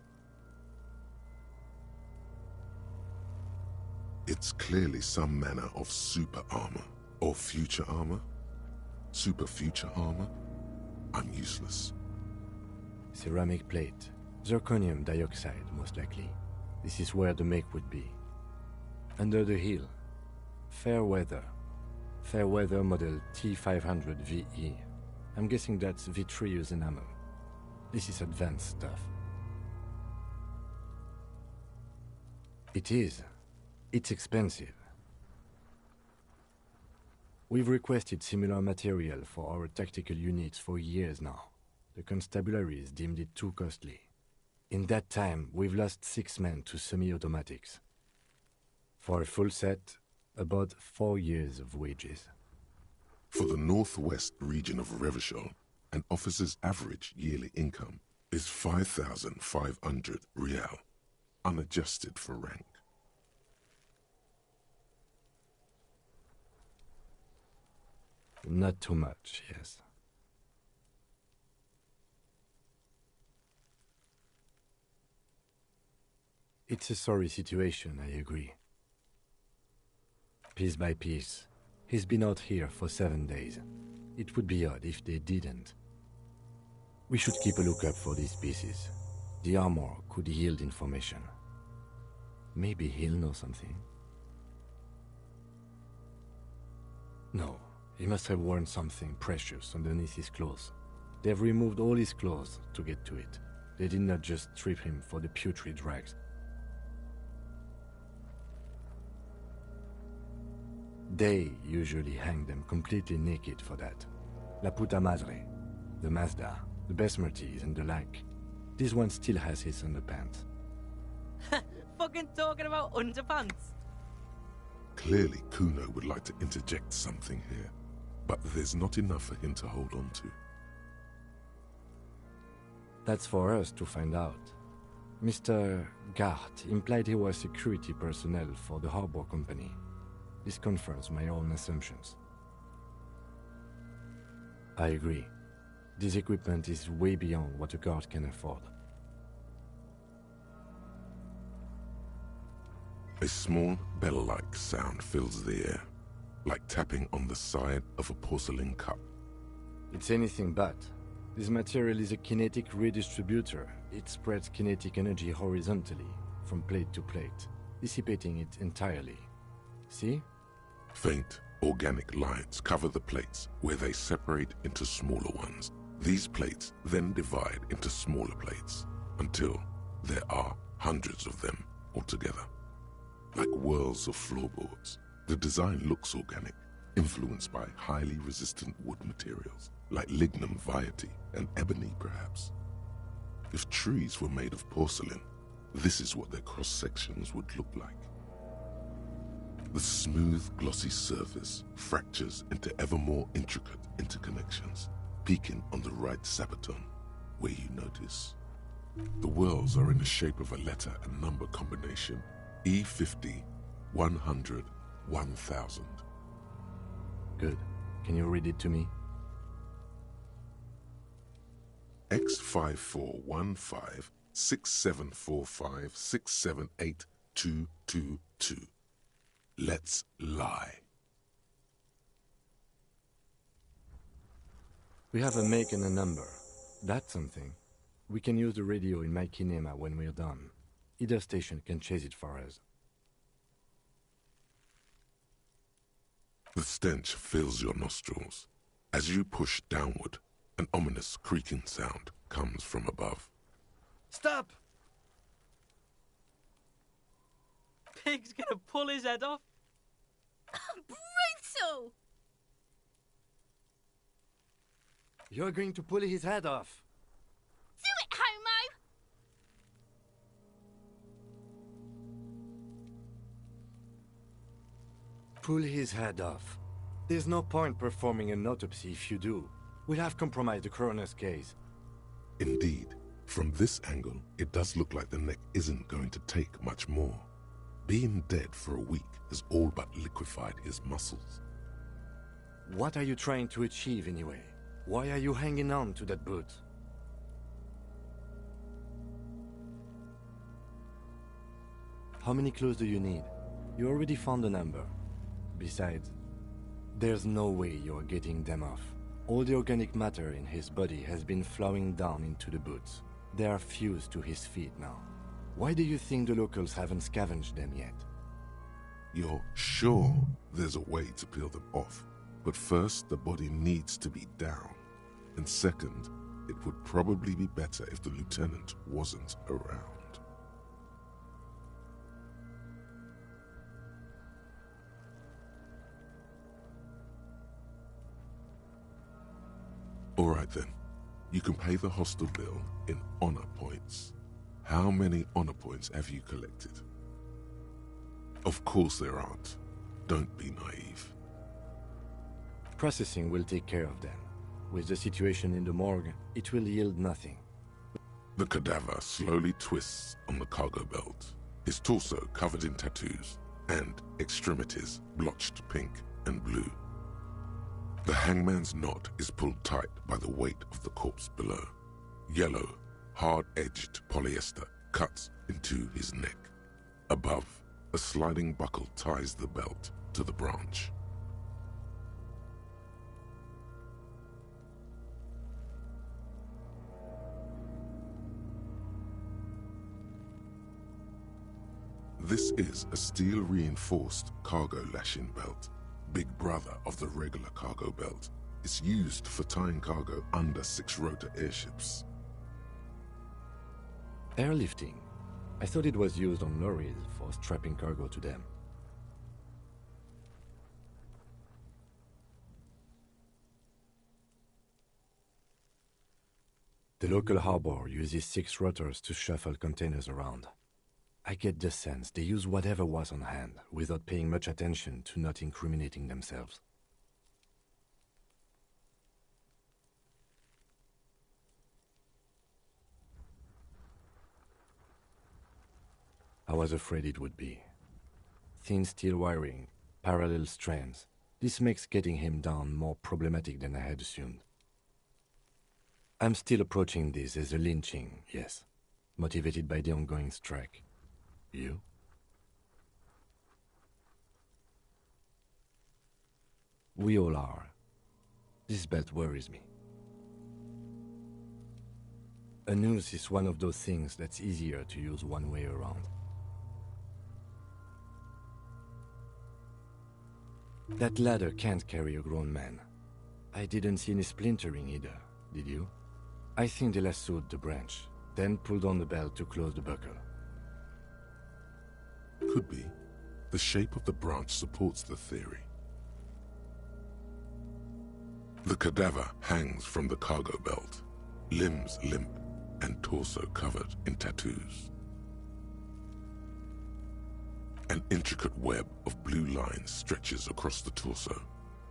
It's clearly some manner of super armor. Or future armor? Super future armor? I'm useless. Ceramic plate. Zirconium dioxide, most likely. This is where the make would be. Under the heel. Fair weather. Fair weather model T500 VE. I'm guessing that's vitreous enamel. This is advanced stuff. It is. It's expensive. We've requested similar material for our tactical units for years now. The constabularies deemed it too costly. In that time, we've lost 6 men to semi-automatics. For a full set, about 4 years of wages. For the northwest region of Revachol, an officer's average yearly income is 5,500 rial. unadjusted for rank. Not too much, yes. It's a sorry situation, I agree. Piece by piece, he's been out here for 7 days. It would be odd if they didn't. We should keep a lookout for these pieces. The armor could yield information. Maybe he'll know something. No, he must have worn something precious underneath his clothes. They've removed all his clothes to get to it. They did not just strip him for the putrid rags. They usually hang them completely naked for that. La puta madre, the Mazda, the Besmerties and the like. This one still has his underpants. Fucking talking about underpants. Clearly, Kuno would like to interject something here, but there's not enough for him to hold on to. That's for us to find out. Mr. Gart implied he was security personnel for the harbor company. This confirms my own assumptions. I agree. This equipment is way beyond what a guard can afford. A small bell-like sound fills the air, like tapping on the side of a porcelain cup. It's anything but. This material is a kinetic redistributor. It spreads kinetic energy horizontally, from plate to plate, dissipating it entirely. See? Faint, organic lines cover the plates where they separate into smaller ones. These plates then divide into smaller plates until there are hundreds of them altogether. Like whirls of floorboards, the design looks organic, influenced by highly resistant wood materials, like lignum vitae and ebony perhaps. If trees were made of porcelain, this is what their cross-sections would look like. The smooth, glossy surface fractures into ever more intricate interconnections, peaking on the right sabaton, where you notice. The whirls are in the shape of a letter and number combination, E50, 100, 1000. Good. Can you read it to me? X5415 6745 678 222. Let's lie. We have a make and a number. That's something. We can use the radio in my kinema when we're done. Either station can chase it for us. The stench fills your nostrils. As you push downward, an ominous creaking sound comes from above. Stop! Pig's gonna pull his head off. Brutal! You're going to pull his head off. Do it, homo! Pull his head off. There's no point performing an autopsy if you do. We'll have compromised the coroner's case. Indeed, from this angle, it does look like the neck isn't going to take much more. Being dead for a week has all but liquefied his muscles. What are you trying to achieve anyway? Why are you hanging on to that boot? How many clues do you need? You already found a number. Besides, there's no way you're getting them off. All the organic matter in his body has been flowing down into the boots. They are fused to his feet now. Why do you think the locals haven't scavenged them yet? You're sure there's a way to peel them off, but first the body needs to be down. And second, it would probably be better if the lieutenant wasn't around. All right then, you can pay the hostel bill in honor points. How many honor points have you collected? Of course there aren't. Don't be naive. Processing will take care of them. With the situation in the morgue, it will yield nothing. The cadaver slowly twists on the cargo belt, his torso covered in tattoos and extremities blotched pink and blue. The hangman's knot is pulled tight by the weight of the corpse below. Yellow, hard-edged polyester cuts into his neck. Above, a sliding buckle ties the belt to the branch. This is a steel-reinforced cargo lashing belt, big brother of the regular cargo belt. It's used for tying cargo under 6-rotor airships. Airlifting. I thought it was used on lorries for strapping cargo to them. The local harbor uses 6 rotors to shuffle containers around. I get the sense they use whatever was on hand without paying much attention to not incriminating themselves. I was afraid it would be. Thin steel wiring, parallel strands. This makes getting him down more problematic than I had assumed. I'm still approaching this as a lynching, yes, motivated by the ongoing strike. You? We all are. This belt worries me. A noose is one of those things that's easier to use one way around. That ladder can't carry a grown man. I didn't see any splintering either, did you? I think they lassoed the branch, then pulled on the belt to close the buckle. Could be. The shape of the branch supports the theory. The cadaver hangs from the cargo belt, limbs limp and torso covered in tattoos. An intricate web of blue lines stretches across the torso,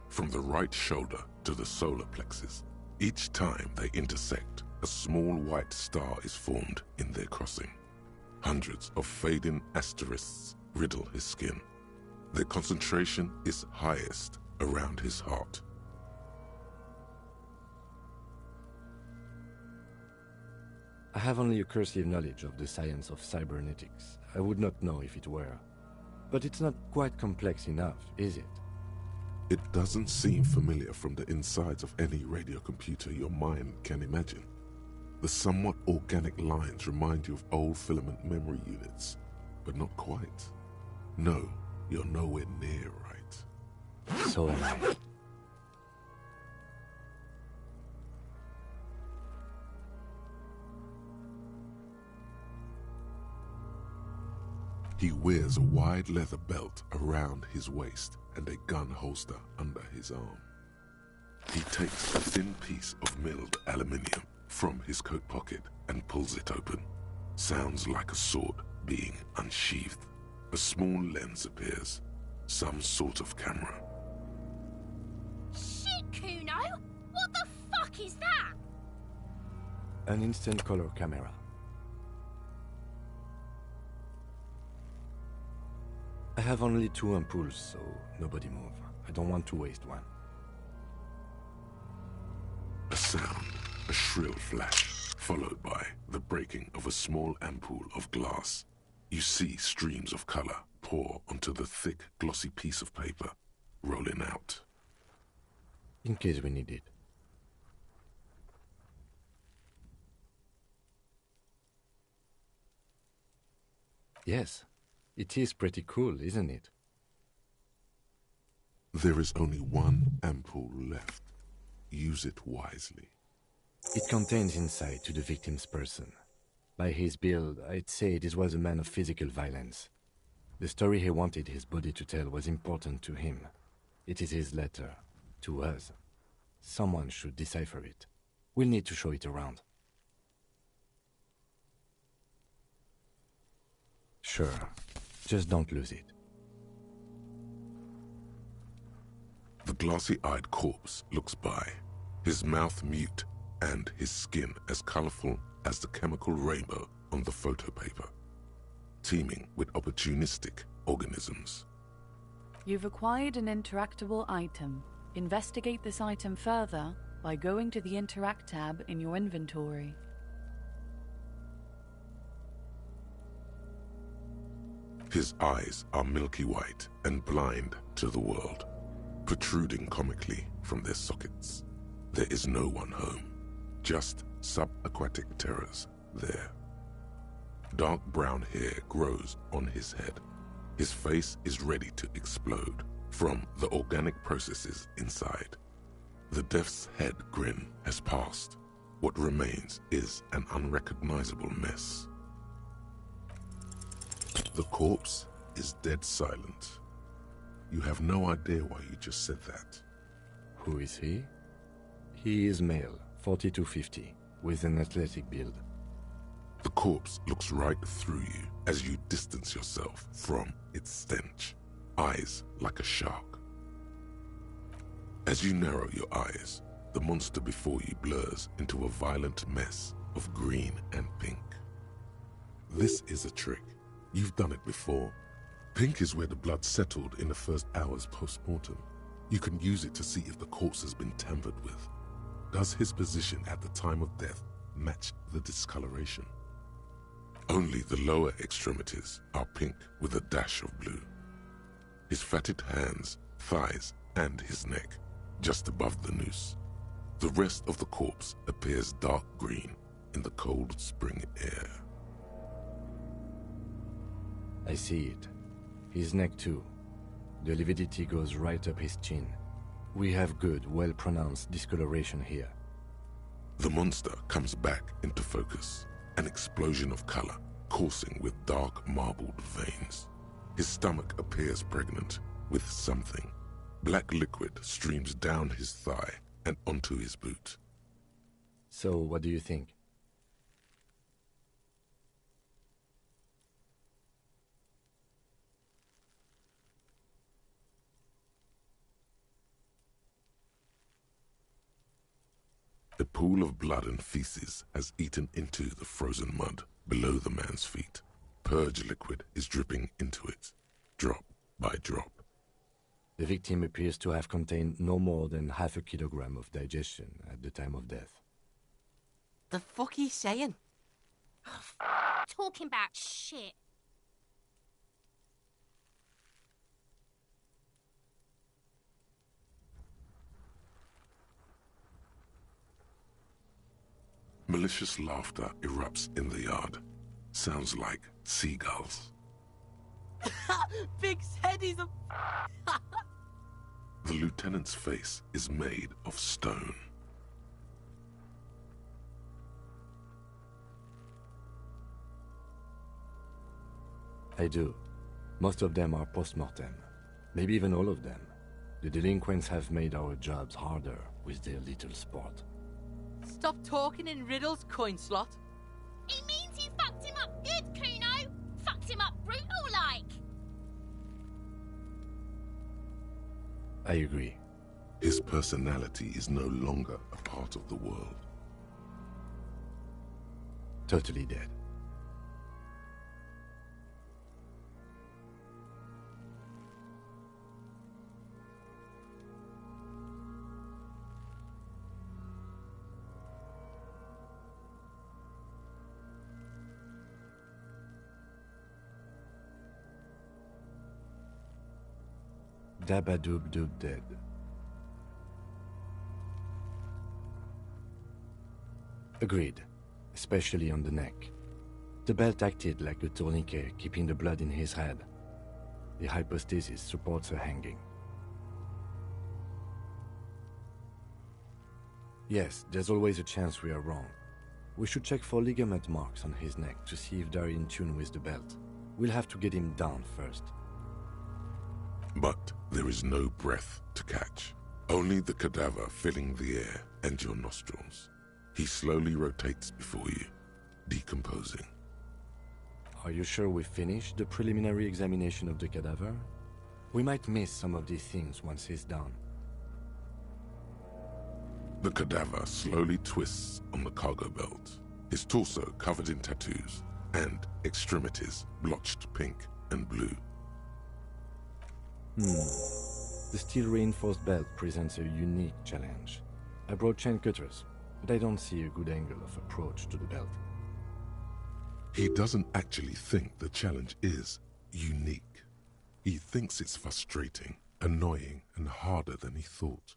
from the right shoulder to the solar plexus. Each time they intersect, a small white star is formed in their crossing. Hundreds of fading asterisks riddle his skin. Their concentration is highest around his heart. I have only a cursory knowledge of the science of cybernetics. I would not know if it were. But it's not quite complex enough, is it? It doesn't seem familiar from the insides of any radio computer your mind can imagine. The somewhat organic lines remind you of old filament memory units, but not quite. No, you're nowhere near right. So am I. He wears a wide leather belt around his waist and a gun holster under his arm. He takes a thin piece of milled aluminium from his coat pocket and pulls it open. Sounds like a sword being unsheathed. A small lens appears, some sort of camera. Shit, Kuno! What the fuck is that? An instant color camera. I have only 2 ampoules, so nobody move. I don't want to waste one. A sound, a shrill flash, followed by the breaking of a small ampoule of glass. You see streams of color pour onto the thick, glossy piece of paper, rolling out. In case we need it. Yes, it is pretty cool, isn't it? There is only one ampoule left. Use it wisely. It contains insight to the victim's person. By his build, I'd say this was a man of physical violence. The story he wanted his body to tell was important to him. It is his letter, to us. Someone should decipher it. We'll need to show it around. Sure, just don't lose it. The glossy-eyed corpse looks by, his mouth mute and his skin as colorful as the chemical rainbow on the photo paper, teeming with opportunistic organisms. You've acquired an interactable item. Investigate this item further by going to the Interact tab in your inventory. His eyes are milky white and blind to the world, protruding comically from their sockets. There is no one home, just subaquatic terrors there. Dark brown hair grows on his head. His face is ready to explode from the organic processes inside. The death's head grin has passed. What remains is an unrecognizable mess. The corpse is dead silent. You have no idea why you just said that. Who is he? He is male, 40 to 50, with an athletic build. The corpse looks right through you as you distance yourself from its stench, eyes like a shark. As you narrow your eyes, the monster before you blurs into a violent mess of green and pink. This is a trick. You've done it before. Pink is where the blood settled in the first hours post-mortem. You can use it to see if the corpse has been tampered with. Does his position at the time of death match the discoloration? Only the lower extremities are pink with a dash of blue. His fatted hands, thighs, and his neck, just above the noose. The rest of the corpse appears dark green in the cold spring air. I see it. His neck too. The lividity goes right up his chin. We have good, well-pronounced discoloration here. The monster comes back into focus, an explosion of color, coursing with dark marbled veins. His stomach appears pregnant with something. Black liquid streams down his thigh and onto his boot. So, what do you think? A pool of blood and feces has eaten into the frozen mud below the man's feet. Purge liquid is dripping into it, drop by drop. The victim appears to have contained no more than half a kilogram of digestion at the time of death. The fuck he's saying? Talking about shit. Malicious laughter erupts in the yard. Sounds like seagulls. Big said he's a... The lieutenant's face is made of stone. I do. Most of them are post-mortem. Maybe even all of them. The delinquents have made our jobs harder with their little sport. Stop talking in riddles, coin slot. He means you fucked him up good, Kuno. Fucked him up brutal like. I agree. His personality is no longer a part of the world. Totally dead. Dabadoob-doob dead. Agreed, especially on the neck. The belt acted like a tourniquet, keeping the blood in his head. The hypostasis supports a hanging. Yes, there's always a chance we are wrong. We should check for ligament marks on his neck to see if they're in tune with the belt. We'll have to get him down first. But there is no breath to catch. Only the cadaver filling the air and your nostrils. He slowly rotates before you, decomposing. Are you sure we finished the preliminary examination of the cadaver? We might miss some of these things once he's down. The cadaver slowly twists on the cargo belt. his torso covered in tattoos, and extremities blotched pink and blue. The steel-reinforced belt presents a unique challenge. I brought chain cutters, but I don't see a good angle of approach to the belt. He doesn't actually think the challenge is unique. He thinks it's frustrating, annoying, and harder than he thought.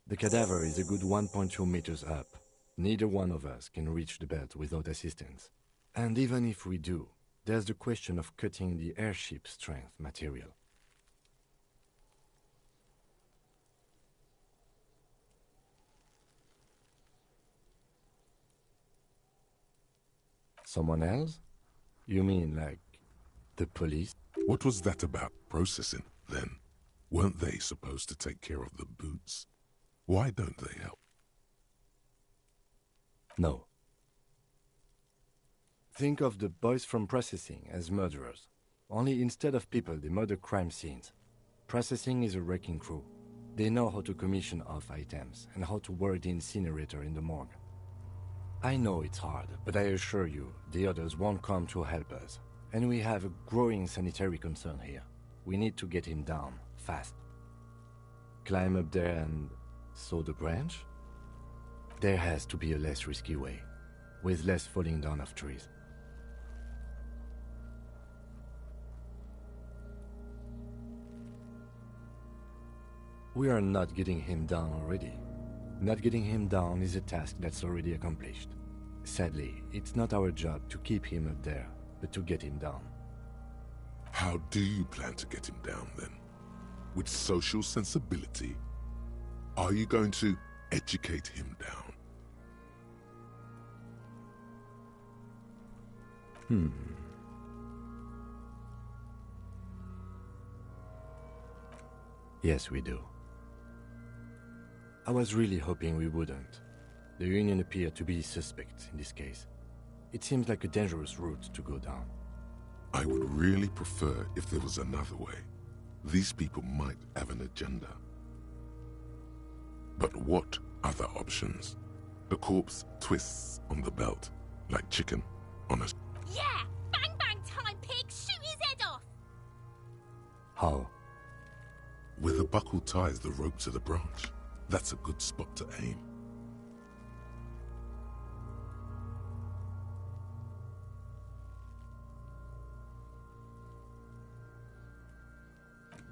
The cadaver is a good 1.2 meters up. Neither one of us can reach the belt without assistance. And even if we do, there's the question of cutting the airship strength material. Someone else? You mean like the police? What was that about processing, then? Weren't they supposed to take care of the boots? Why don't they help? No. Think of the boys from processing as murderers. Only instead of people, they murder crime scenes. Processing is a wrecking crew. They know how to commission off items and how to work the incinerator in the morgue. I know it's hard, but I assure you, the others won't come to help us. And we have a growing sanitary concern here. We need to get him down, fast. Climb up there and saw the branch? There has to be a less risky way, with less falling down of trees. We are not getting him down already. Not getting him down is a task that's already accomplished. Sadly, it's not our job to keep him up there, but to get him down. How do you plan to get him down, then? With social sensibility? Are you going to educate him down? Yes, we do. I was really hoping we wouldn't. The Union appeared to be suspect in this case. It seems like a dangerous route to go down. I would really prefer if there was another way. These people might have an agenda. But what other options? The corpse twists on the belt, like chicken on a... Yeah! Bang bang time, pig! Shoot his head off! How? Where the buckle ties the rope to the branch. That's a good spot to aim.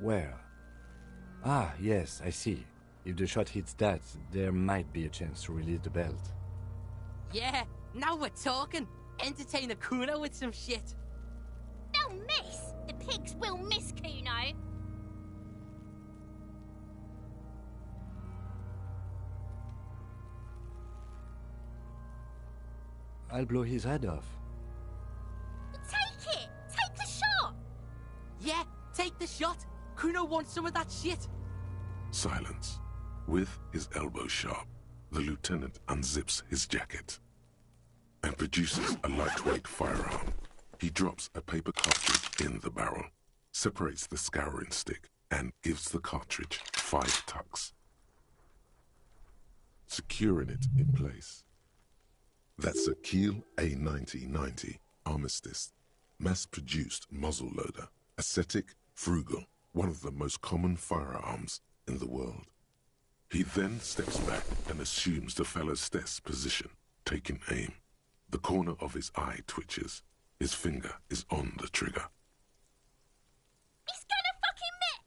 Where? Ah, yes, I see. If the shot hits that, there might be a chance to release the belt. Yeah, now we're talking. Entertain a Kuno with some shit. They'll miss! The pigs will miss Kuno! I'll blow his head off. Take it! Take the shot! Yeah, take the shot. Kuno wants some of that shit. Silence. With his elbow sharp, the lieutenant unzips his jacket and produces a lightweight firearm. He drops a paper cartridge in the barrel, separates the scouring stick, and gives the cartridge 5 tucks, securing it in place. That's a Kiel A9090 Armistice, mass-produced muzzleloader, ascetic, frugal, one of the most common firearms in the world. He then steps back and assumes the fellow's desk position, taking aim. The corner of his eye twitches. His finger is on the trigger. He's gonna fucking miss!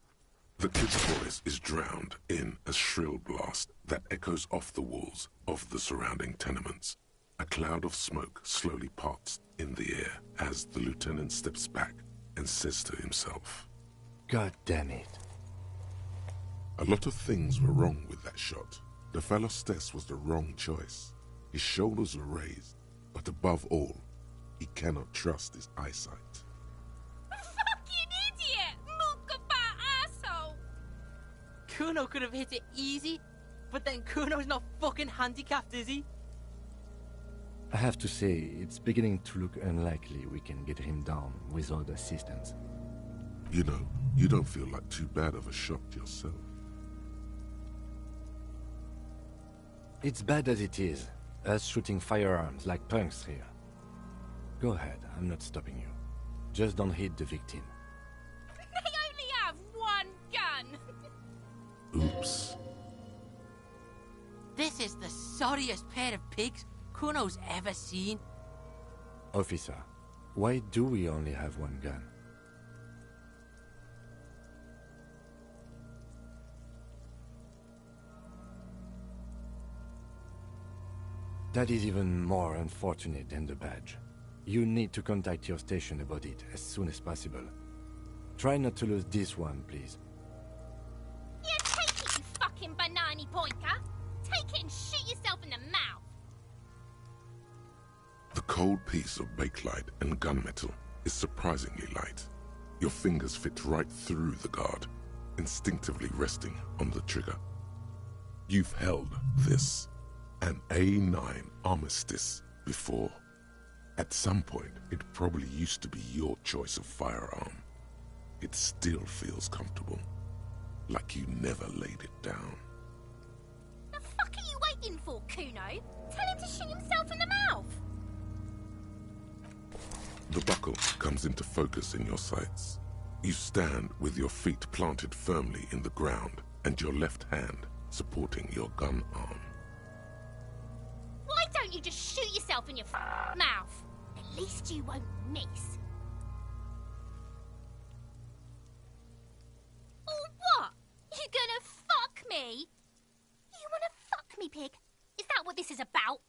The kid's voice is drowned in a shrill blast that echoes off the walls of the surrounding tenements. A cloud of smoke slowly parts in the air as the lieutenant steps back and says to himself, God damn it. A lot of things were wrong with that shot. The fellow's test was the wrong choice. His shoulders were raised, but above all, he cannot trust his eyesight. Fucking idiot! Mukabat asshole! Kuno could have hit it easy, but then Kuno's not fucking handicapped, is he? I have to say, it's beginning to look unlikely we can get him down without assistance. You know, you don't feel like too bad of a shot yourself. It's bad as it is. us shooting firearms like punks here. Go ahead, I'm not stopping you. Just don't hit the victim. They only have one gun! Oops. This is the sorriest pair of pigs Kuno's ever seen. Officer, why do we only have one gun? That is even more unfortunate than the badge. You need to contact your station about it as soon as possible. Try not to lose this one, please. Yeah, take it, you fucking banana boinker! Take it and shoot yourself in the mouth! The cold piece of bakelite and gunmetal is surprisingly light. Your fingers fit right through the guard, instinctively resting on the trigger. You've held this, an A9 Armistice, before. At some point, it probably used to be your choice of firearm. It still feels comfortable, like you never laid it down. The fuck are you waiting for, Kuno? Tell him to shoot himself in the mouth! The buckle comes into focus in your sights. You stand with your feet planted firmly in the ground and your left hand supporting your gun arm. Why don't you just shoot yourself in your mouth? At least you won't miss. Or what? You gonna fuck me? You wanna fuck me, pig? Is that what this is about?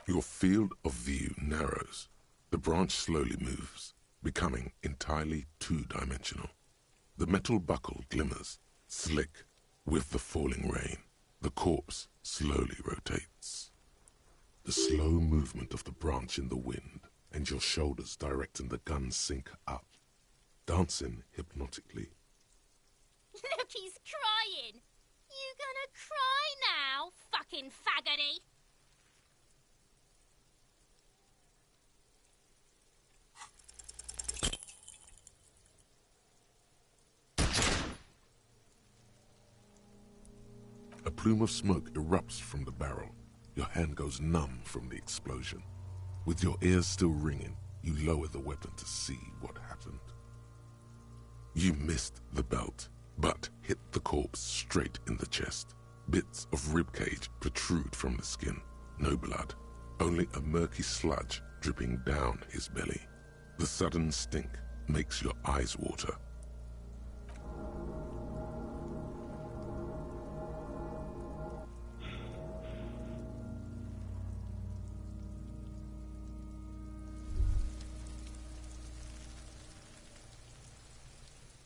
Your field of view narrows. The branch slowly moves, becoming entirely two-dimensional. The metal buckle glimmers, slick, with the falling rain. The corpse slowly rotates. The slow movement of the branch in the wind, and your shoulders directing the gun sink up, dancing hypnotically. Look, he's crying. You gonna cry now, fucking faggoty? A plume of smoke erupts from the barrel. Your hand goes numb from the explosion. With your ears still ringing, you lower the weapon to see what happened. You missed the belt, but hit the corpse straight in the chest. Bits of ribcage protrude from the skin. No blood, only a murky sludge dripping down his belly. The sudden stink makes your eyes water.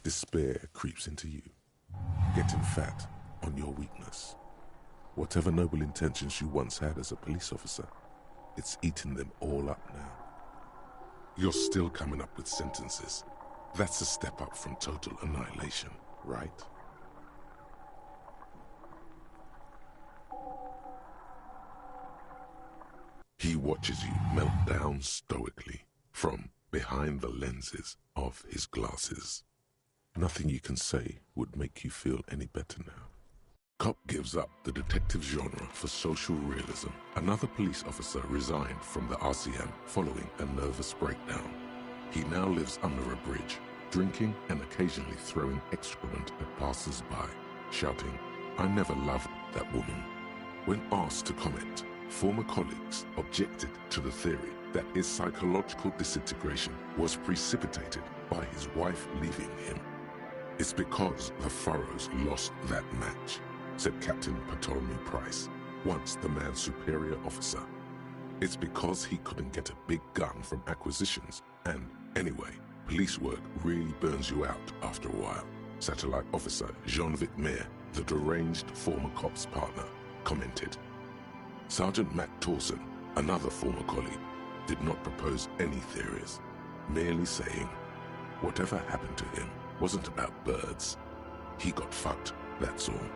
Despair creeps into you, getting fat on your weakness. Whatever noble intentions you once had as a police officer, it's eating them all up now. You're still coming up with sentences. That's a step up from total annihilation, right? He watches you melt down stoically from behind the lenses of his glasses. Nothing you can say would make you feel any better now. Cop gives up the detective genre for social realism. Another police officer resigned from the RCM following a nervous breakdown. He now lives under a bridge, drinking and occasionally throwing excrement at passers-by, shouting, "I never loved that woman." When asked to comment, former colleagues objected to the theory that his psychological disintegration was precipitated by his wife leaving him. "It's because the Furrows lost that match," said Captain Ptolemy Price, once the man's superior officer. "It's because he couldn't get a big gun from acquisitions, and anyway, police work really burns you out after a while," Satellite Officer Jean-Vic Mayer, the deranged former cop's partner, commented. Sergeant Matt Torson, another former colleague, did not propose any theories, merely saying, "Whatever happened to him wasn't about birds. He got fucked, that's all."